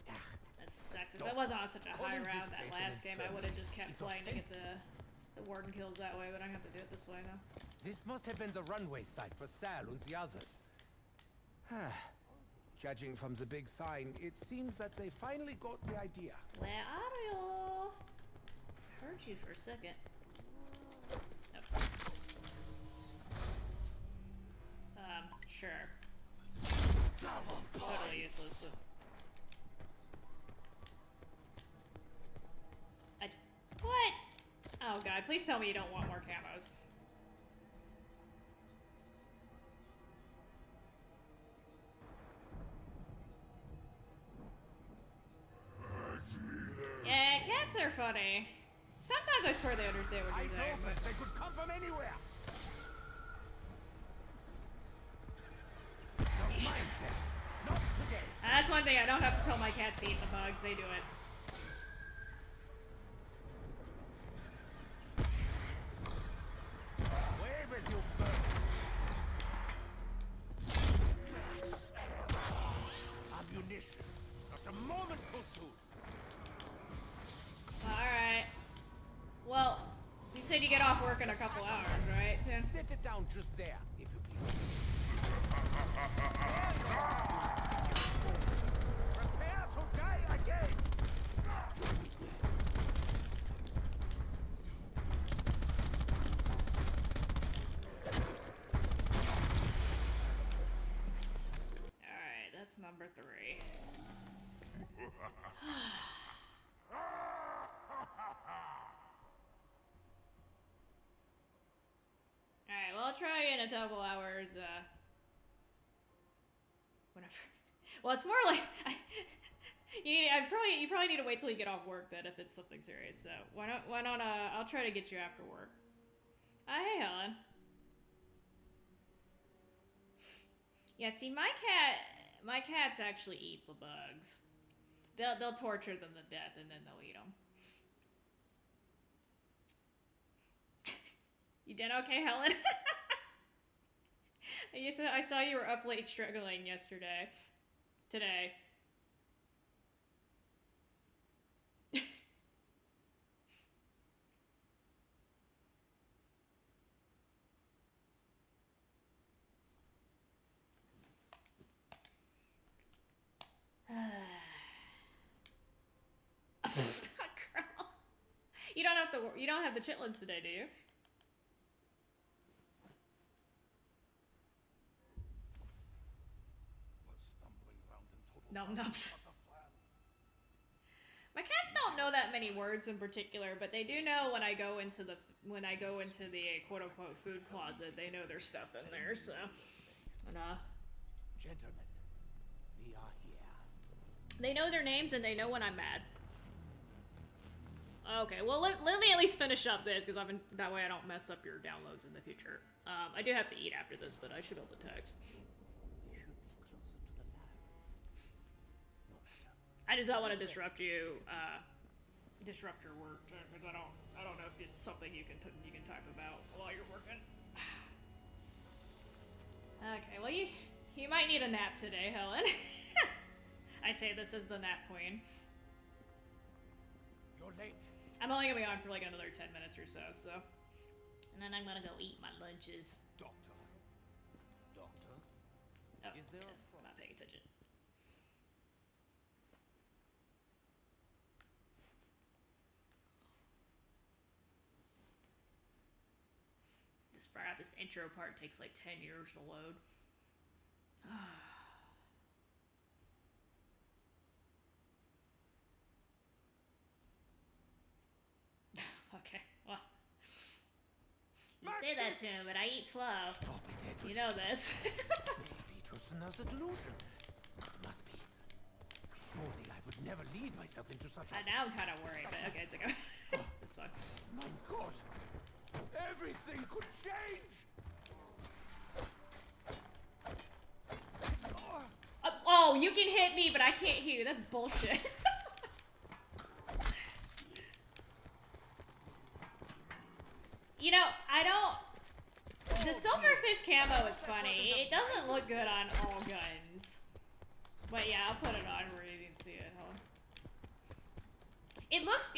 That sucks. If I wasn't on such a high Calling this round that place an last game, I would have just kept is playing to get offensive. the warden kills that way, but I have to do it this way now. This must have been the runway site for Sal and the others. Judging from the big sign, it seems that they finally got the idea. Where are you? Heard you for a second. Sure. Totally useless. What? Oh god, please tell me you don't want more camos. Yeah, cats are funny. Sometimes I swear they understand what you're saying, but... They could come from anywhere. Not today. That's one thing, I don't have to tell my cats to eat the bugs, they do it. Away with you, birds. Ammunition. Not a moment too soon. Alright. Well, you said you get off work in a couple hours, right? Yeah. Set it down just there, if you please. Prepare to die again. Alright, that's number 3. Alright, well, I'll try in a couple hours, whenever. Well, it's more like, you probably need to wait till you get off work then if it's something serious, so why not, I'll try to get you after work. Hey, Helen. Yeah, see, my cats actually eat the bugs. They'll torture them to death and then they'll eat them. You did okay, Helen? I saw you were up late struggling yesterday. Today. Girl. You don't have the chitlins today, do you? Num num. My cats don't know that many words in particular, but they do know when I go into the quote unquote food closet, they know there's stuff in there, so Gentlemen, we are here. they know their names and they know when I'm mad. Okay, well let me at least finish up this because that way I don't mess up your downloads in the future. I do have to eat after this, but I should be able to text. We should be closer to the lab. No matter. I just don't want to disrupt you, disrupt your work because I don't know if it's something you can type about while you're working. Okay, well you might need a nap today, Helen. I say this as the nap queen. You're late. I'm only gonna be on for like another 10 minutes or so, and then I'm gonna go eat my lunches. Doctor. Doctor? Oh, Is there a I'm not paying attention. This forgot this intro part takes like 10 years to load. Okay, well. You say that to him, but I eat slow. You know this. Maybe just another delusion. Must be. Surely I would never lead myself into such a... Now I'm kind of worried, but okay, it's okay. It's fine. My God! Everything could change! Oh, you can hit me, but I can't hit you. That's bullshit. You know, I don't... The silverfish camo is funny. It doesn't look good on all guns. But yeah, I'll put it on where you can see it. Hold on.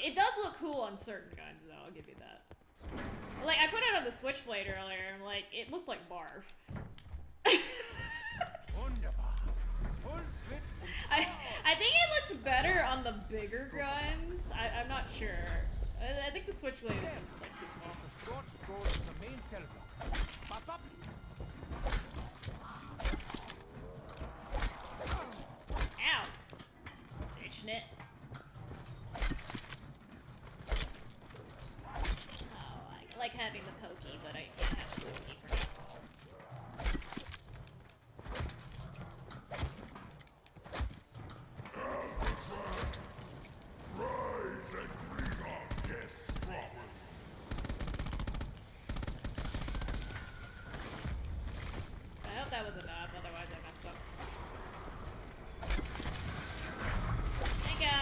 It does look cool on certain guns, though. I'll give you that. Like, I put it on the Switchblade earlier, and like, it looked like barf. I think it looks better on the bigger guns. I'm not sure. I think the Switchblade is just like too small. Short scroll is the main cell block. Pop up. Ow! Itching it. Oh, I like having the pokey, but I can't have the pokey for now. I hope that was enough, otherwise I messed up. Mega!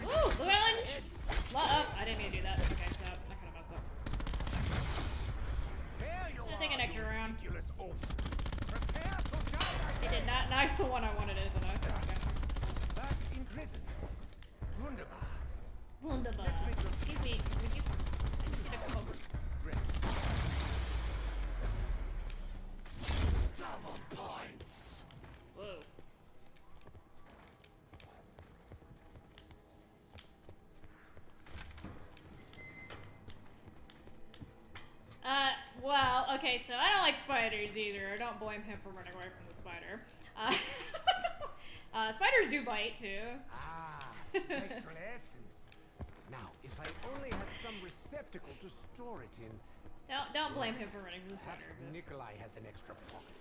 Woo! Lunge! Oh, I didn't mean to do that. Okay, so I'm not gonna mess up. I'll take an extra round. It did not knife the one I wanted it to knife. Okay. Back in prison. Wunderbar. Wunderbar. Excuse me, would you... I need you to come over. Double points. Whoa. Well, okay, so I don't like spiders either. I don't blame him for running away from the spider. Spiders do bite, too. Ah, spectral essence. Now, if I only had some receptacle to store it in... Don't blame him for running from the spider. Perhaps But... Nikolai has an extra pocket.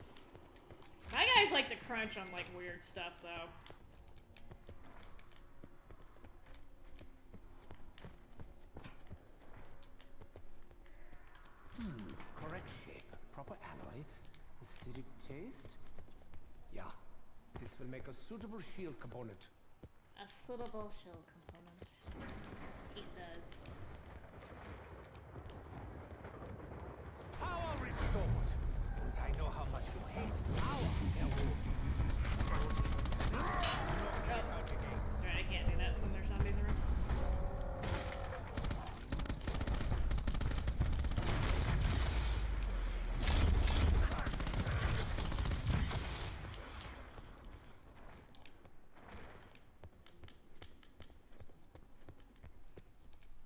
My guys like to crunch on, like, weird stuff, though. Correct shape, proper alloy, acidic taste. Yeah, this will make a suitable shield component. A suitable shield component. He says. Power restored. And I know how much you hate power, Elwood. Oh, that's right, I can't do that when there's zombies around.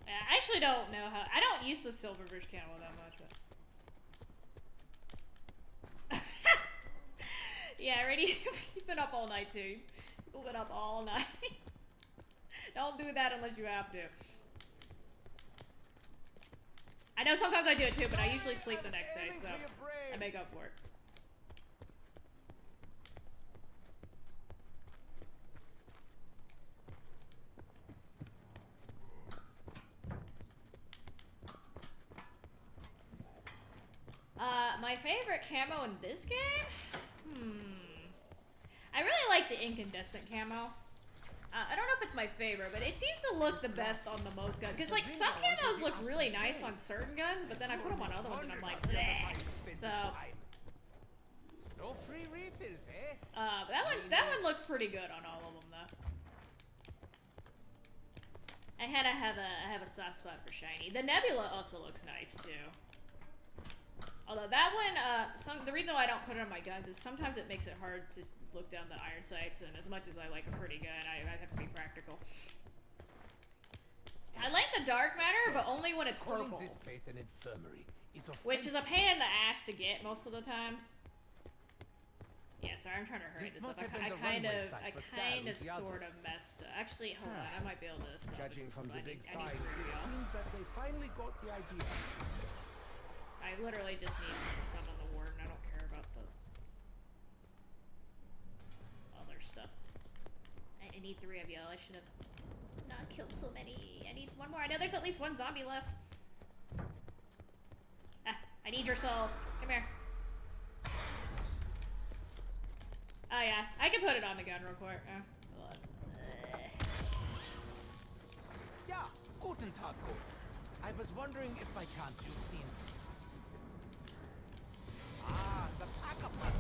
I actually don't know how. I don't use the silverfish camo that much, but. Yeah, ready? You've been up all night too. You've been up all night. Don't do that unless you have to. I know sometimes I do it too, but I usually sleep the next day, so I make up for it. My favorite camo in this game? I really like the incandescent camo. I don't know if it's my favorite, but it seems to look the best on the most guns. Because, like, some camos look really nice on certain guns, but then I put them on other ones and I'm like, bleh. So, no free refills, eh? that one looks pretty good on all of them, though. I have a soft spot for shiny. The Nebula also looks nice, too. Although that one, the reason why I don't put it on my guns is sometimes it makes it hard to look down the iron sights, and as much as I like a pretty gun, I have to be practical. I like the dark matter, but only when it's purple. This place an infirmary is which is a pain in the ass to get most of the time. Yeah, sorry, I'm trying to hurry this up. I kind of sort of messed up. Actually, hold on, I might be able to. Judging from the big sign, it seems that they finally got the idea. I literally just need to summon the warden. I don't care about the other stuff. I need 3 of you. I should have not killed so many. I need 1 more. I know there's at least 1 zombie left. Ah, I need your soul. Come here. Oh yeah, I can put it on the gun real quick. Hold on. Yeah, guten Tag, Ghost. I was wondering if by chance you've seen. Ah, the pack-a punch.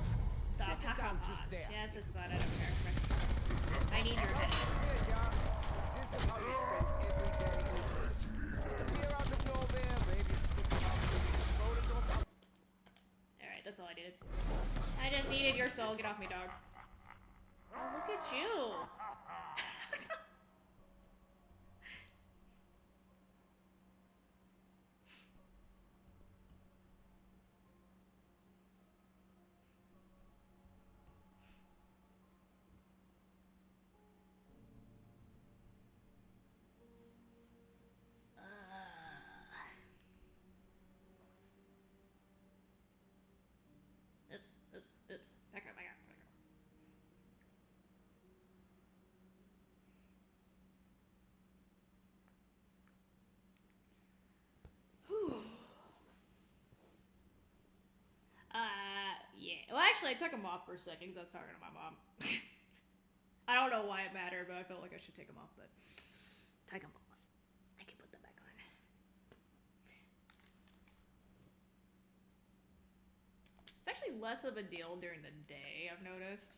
The pack-a-punch. Yes, it's fine. I don't care. I need your head. This is how you spend every day. Just appear out of nowhere, maybe. Alright, that's all I needed. I just needed your soul. Get off me, dog. Oh, look at you. Oops. Back up. Whew. Yeah. Well, actually, I took them off for a second because I was talking to my mom. I don't know why it mattered, but I felt like I should take them off, but take them off. I can put them back on. It's actually less of a deal during the day, I've noticed.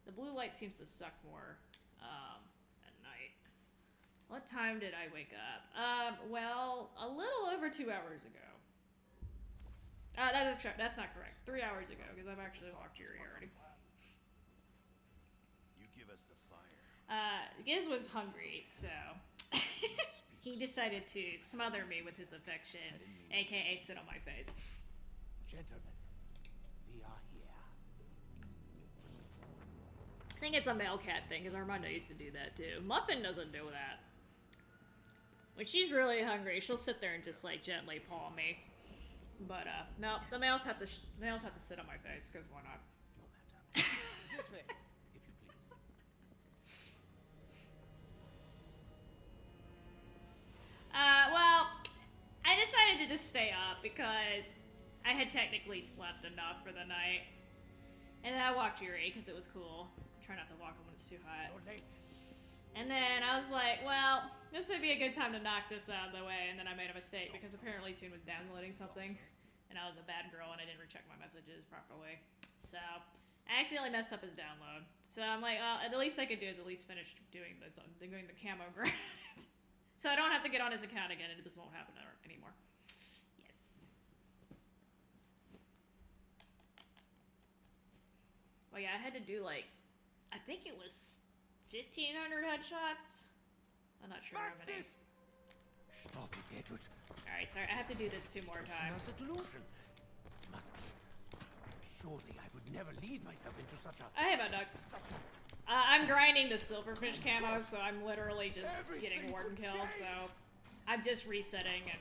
The blue light seems to suck more at night. What time did I wake up? Well, a little over 2 hours ago. That's not correct. 3 hours ago, because I've actually walked Yuri already. You give us the fire. Giz was hungry, so he decided to smother me with his affection, aka sit on my face. Gentlemen, we are here. I think it's a male cat thing, because Armando used to do that too. Muffin doesn't do that. When she's really hungry, she'll sit there and just like gently paw me. But no, the males have to sit on my face, because why not? No matter. This way, if you please. Well, I decided to just stay up because I had technically slept enough for the night. And then I walked Yuri because it was cool. Try not to walk him when it's too hot. You're late. And then I was like, well, this would be a good time to knock this out of the way. And then I made a mistake because apparently Toon was downloading something. And I was a bad girl and I didn't recheck my messages properly. So I accidentally messed up his download. So I'm like, the least I could do is at least finish doing the camo grind. So I don't have to get on his account again and this won't happen anymore. Yes. Well, yeah, I had to do like, I think it was 1,500 headshots. I'm not sure how many. Stop it, Edward. Alright, sorry, I have to do this 2 more times. That's a delusion. It must be. Surely I would never lead myself into such a... I have a duck. I'm grinding the silverfish camo, so I'm literally just getting warden kills, so I'm just resetting and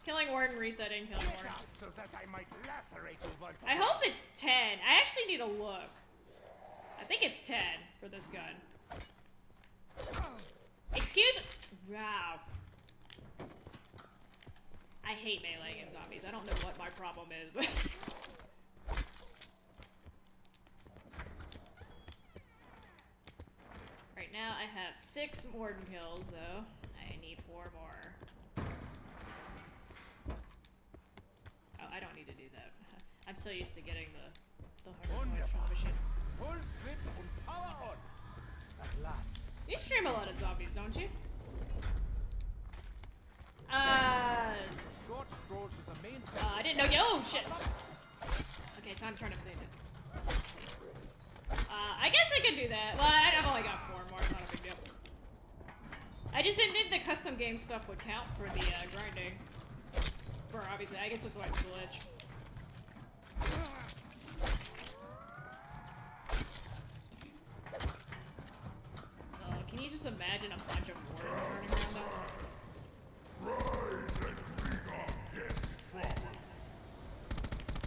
killing warden, resetting, killing warden. So that I might lacerate you once. I hope it's 10. I actually need to look. I think it's 10 for this gun. Excuse me. Wow. I hate meleeing in zombies. I don't know what my problem is, but... Right now I have 6 warden kills, though. I need 4 more. Oh, I don't need to do that. I'm so used to getting the 100 points from the machine. Full switch and power on. At last. You stream a lot of zombies, don't you? Short Oh shit! Okay, so I'm trying to think it. I guess I could do that. Well, I've only got 4 more, it's not a big deal. I just didn't think the custom game stuff would count for the grinding. For obviously, I guess that's why it's glitch. Oh, can you just imagine a bunch of warriors running around though?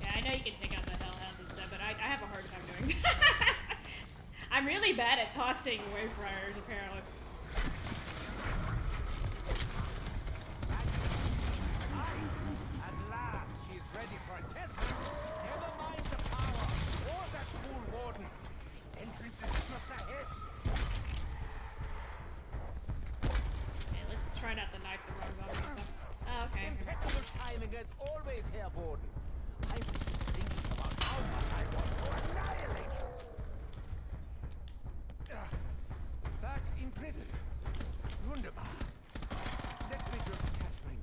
Yeah, I know you can take out the hellhounds and stuff, but I have a hard time doing that. I'm really bad at tossing wayfarers, apparently. At last, she is ready for a test. Never mind the power or that fool warden. Entrance is just ahead. Okay, let's try not to knife the wrong zombies and stuff. Oh, okay. Impeccable timing as always, Herr Warden. I was just thinking about how much I want to annihilate you. Back in prison. Wunderbar. Let me just catch my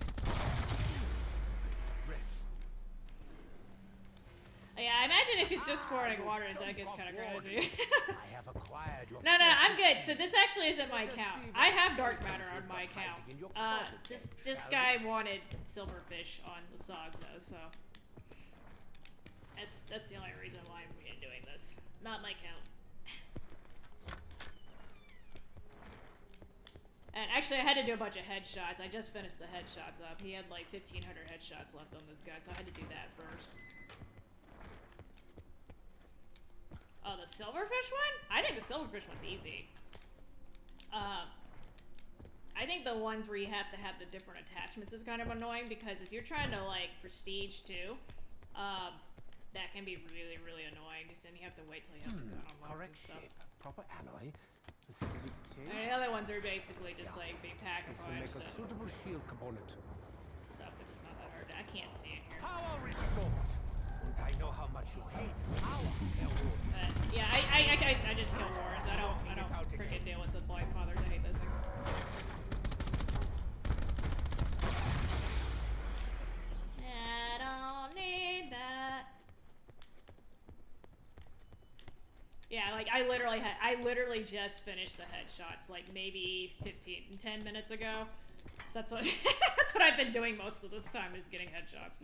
breath. Yeah, I imagine if it's just pouring water, that gets kind of crazy. I have acquired your No, I'm good. So this actually isn't my account. I have dark matter on my account. This guy wanted silverfish on the SOG though, so that's the only reason why I'm doing this. Not my account. And actually, I had to do a bunch of headshots. I just finished the headshots up. He had like 1,500 headshots left on this guy, so I had to do that first. Oh, the silverfish one? I think the silverfish one's easy. I think the ones where you have to have the different attachments is kind of annoying, because if you're trying to like prestige too, that can be really, really annoying, because then you have to wait till you have the gun unlocked and Correct stuff. shape, proper alloy, acidic taste. And the other ones are basically just like being packed This will make a stuff, suitable shield component. which is not that hard. I can't see it here. Power restored. And I know how much you hate power, Herr Warden. But yeah, I just kill warrants. I don't freaking deal with the blind fathers. I hate those things. I don't need that. Yeah, like I literally just finished the headshots like maybe 10 minutes ago. That's what that's what I've been doing most of this time, is getting headshots.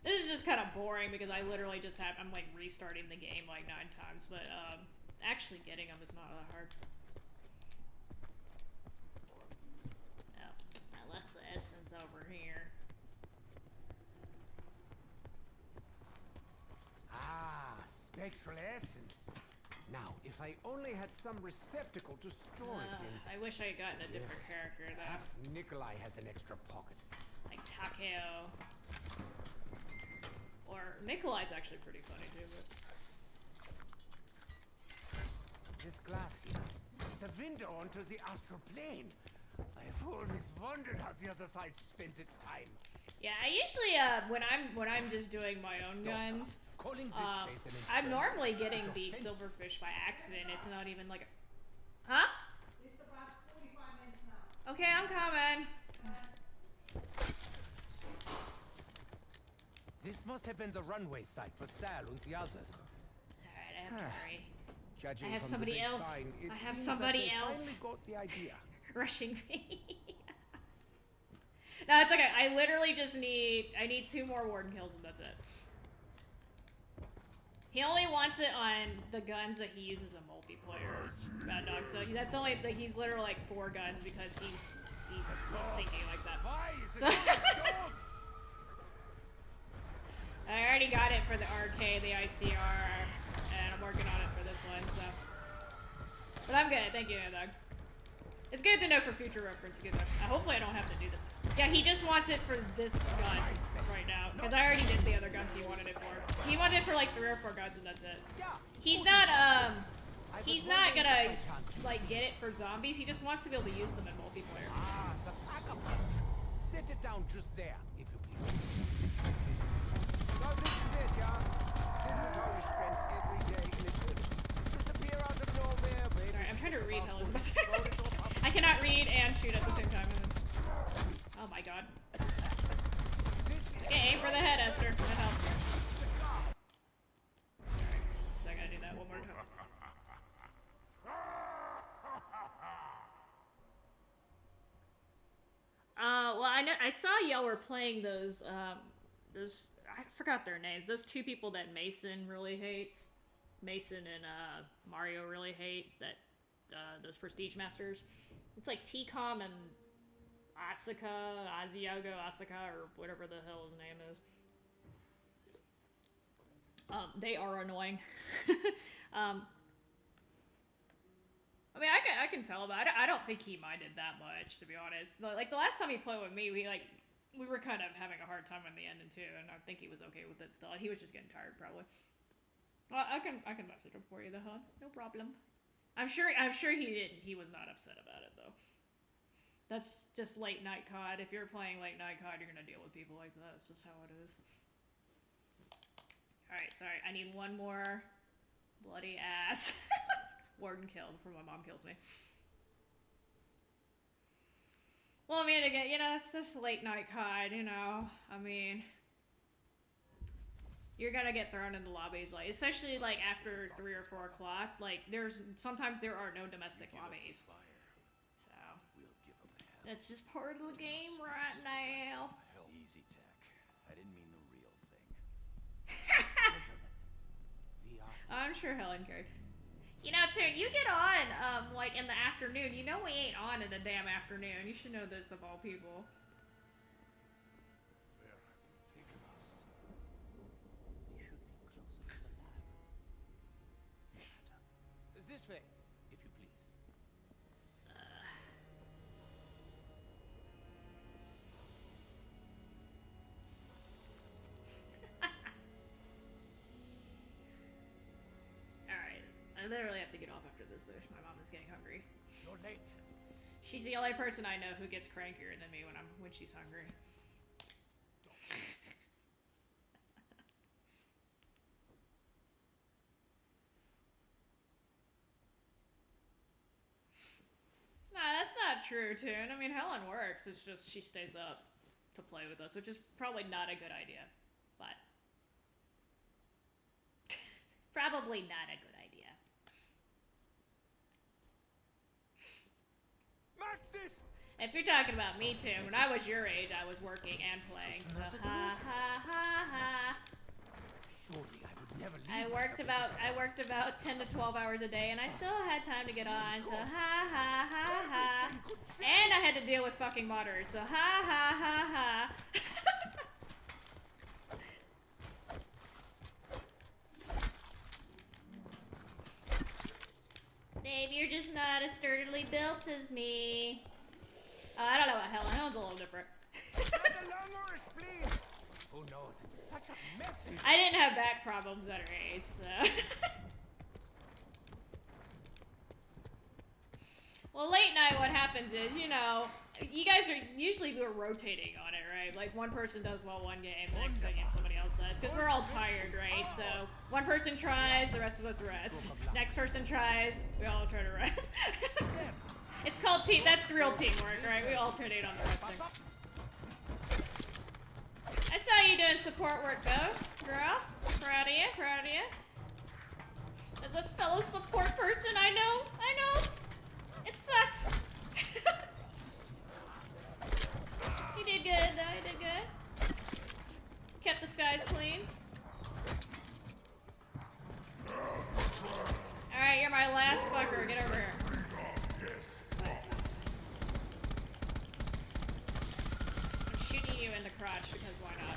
This is just kind of boring because I literally just I'm like restarting the game like 9 times, but actually getting them is not that hard. Oh, I left the essence over here. Ah, spectral essence. Now, if I only had some receptacle to store it in. I wish I had gotten a different character though. Perhaps Nikolai has an extra pocket. Like Takeo. Or Nikolai's actually pretty funny too, but This glass here, it's a window onto the astral plane. I've always wondered how the other side spends its time. yeah, I usually when I'm just doing my own guns, Calling this place an I'm inferno normally is getting the offensive. silverfish by accident. It's not even like a Huh? It's about 45 minutes now. Okay, I'm coming. This must have been the runway site for Sal and the others. Alright, I have to hurry. Judging I have from somebody the big else. sign, it I have seems somebody that they else. finally got the idea. Rushing me. No, it's okay. I literally just need 2 more warden kills and that's it. He only wants it on the guns that he uses in multiplayer, Bad Dog. So that's only like he's literally like 4 guns because he's stinky like that. Why is So it always dogs? I already got it for the RK, the ICR, and I'm working on it for this one. So, but I'm good. Thank you, Dog. It's good to know for future reference because hopefully I don't have to do this. Yeah, he just wants it for this gun right now because I already did the other guns he wanted it for. He wanted it for like 3 or 4 guns and that's it. He's not gonna like get it for zombies. He just wants to be able to use them in multiplayer. Ah, the pack-a punch. Set it down just there, if you please. So this is it, yeah? This is how we spend every day in eternity. Disappear out of nowhere, baby. Sorry, I'm trying to read how it's I cannot read and shoot at the same time. Oh my god. Okay, aim for the head, Esther. That helps. I gotta do that one more time. Well, I saw y'all were playing those I forgot their names. Those two people that Mason really hates. Mason and Mario really hate, that those Prestige Masters. It's like T-Com and Asiago, or whatever the hell his name is. They are annoying. I mean, I can tell about it. I don't think he minded that much, to be honest. Like, the last time he played with me, we were kind of having a hard time in the end too, and I think he was okay with it still. He was just getting tired, probably. Well, I can message him for you, though, huh? No problem. I'm sure he didn't. He was not upset about it, though. That's just late night COD. If you're playing late night COD, you're gonna deal with people like that. It's just how it is. All right, sorry. I need one more bloody ass. Warden kill before my mom kills me. Well, I mean, again, you know, it's this late night COD, you know. I mean, you're gonna get thrown in the lobbies, like, especially like after 3 or 4 o'clock. Like, sometimes there are no domestic lobbies. So that's just part of the game right now. Easy tech. I didn't mean the real thing. I'm sure Helen cared. You know, Taryn, you get on, like, in the afternoon. You know we ain't on in the damn afternoon. You should know this of all people. Where have you taken us? They should be closer to the lab. This way, if you please. Alright. I literally have to get off after this, though. My mom is getting hungry. You're late. She's the only person I know who gets crankier than me when she's hungry. Nah, that's not true, Toon. I mean, Helen works. It's just she stays up to play with us, which is probably not a good idea. But probably not a good idea. Maxis! If you're talking about me, Toon, when I was your age, I was working and playing. So ha ha ha ha. Surely I would never leave I worked about 10 to 12 hours a day, and I still had time to get on. So ha ha ha ha. And I had to deal with fucking modders. So ha ha ha ha. Dave, you're just not as sturdily built as me. I don't know about Helen. Helen's a little different. Who knows? It's such a mess. I didn't have back problems at her age, so. Well, late night, what happens is, you know, you guys are usually we're rotating on it, right? Like one person does well one game, the next game somebody else does, because we're all tired, right? So one person tries, the rest of us rest. Next person tries, we all try to rest. It's called team. That's real teamwork, right? We alternate on the resting. I saw you doing support work, though, girl. Proud of you, proud of you. As a fellow support person, I know. It sucks. You did good, though. You did good. Kept the skies clean. Alright, you're my last fucker. Get over here. I'm shooting you in the crotch because why not?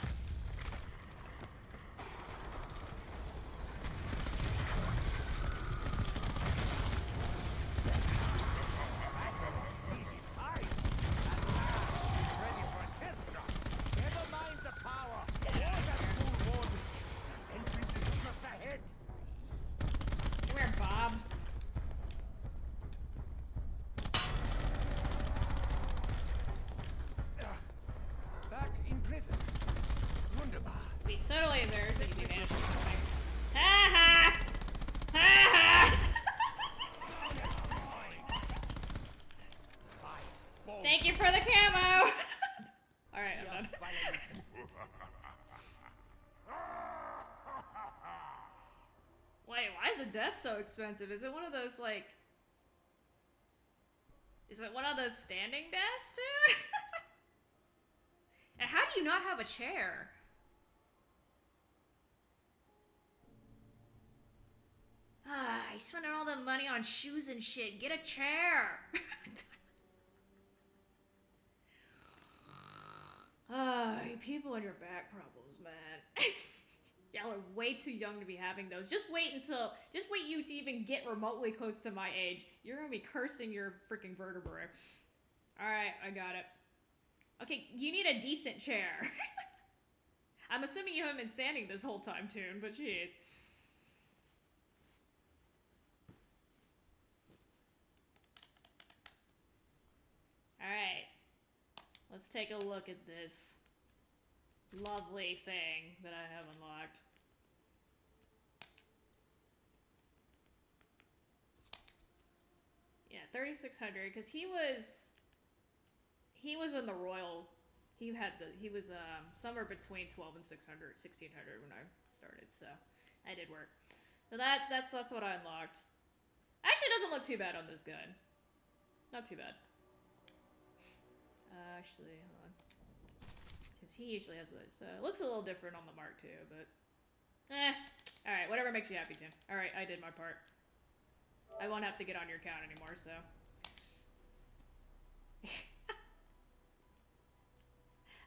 Come here, Bob. the desk so expensive? Is it one of those, like... Is it one of those standing desks, dude? And how do you not have a chair? Ah, he's spending all the money on shoes and shit. Get a chair. Ah, you people and your back problems, man. Y'all are way too young to be having those. Just wait you to even get remotely close to my age. You're gonna be cursing your freaking vertebrae. Alright, I got it. Okay, you need a decent chair. I'm assuming you haven't been standing this whole time, Toon, but jeez. Alright. Let's take a look at this lovely thing that I have unlocked. Yeah, 3,600, because he was in the Royal. He was somewhere between 12 and 600, 1,600 when I started, so I did work. So that's what I unlocked. Actually, it doesn't look too bad on this gun. Not too bad. Actually, hold on. Because he usually has those. So it looks a little different on the Mark II, but... Alright, whatever makes you happy, Tim. Alright, I did my part. I won't have to get on your account anymore, so...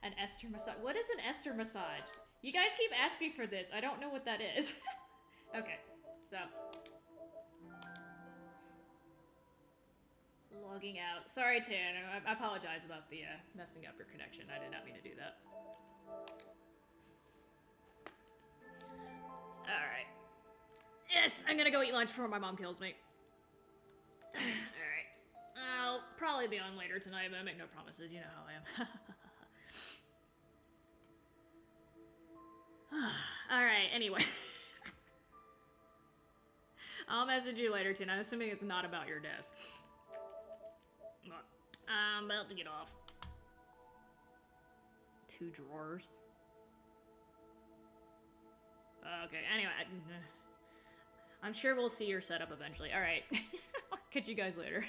An Esther massage. What is an Esther massage? You guys keep asking for this. I don't know what that is. Okay, so... Logging out. Sorry, Tan. I apologize about the messing up your connection. I did not mean to do that. Alright. Yes, I'm gonna go eat lunch before my mom kills me. Alright. I'll probably be on later tonight, but I make no promises. You know how I am. Alright, anyway. I'll message you later, Tan. I'm assuming it's not about your desk. I'm about to get off. 2 drawers. Okay, anyway. I'm sure we'll see your setup eventually. Alright. Catch you guys later.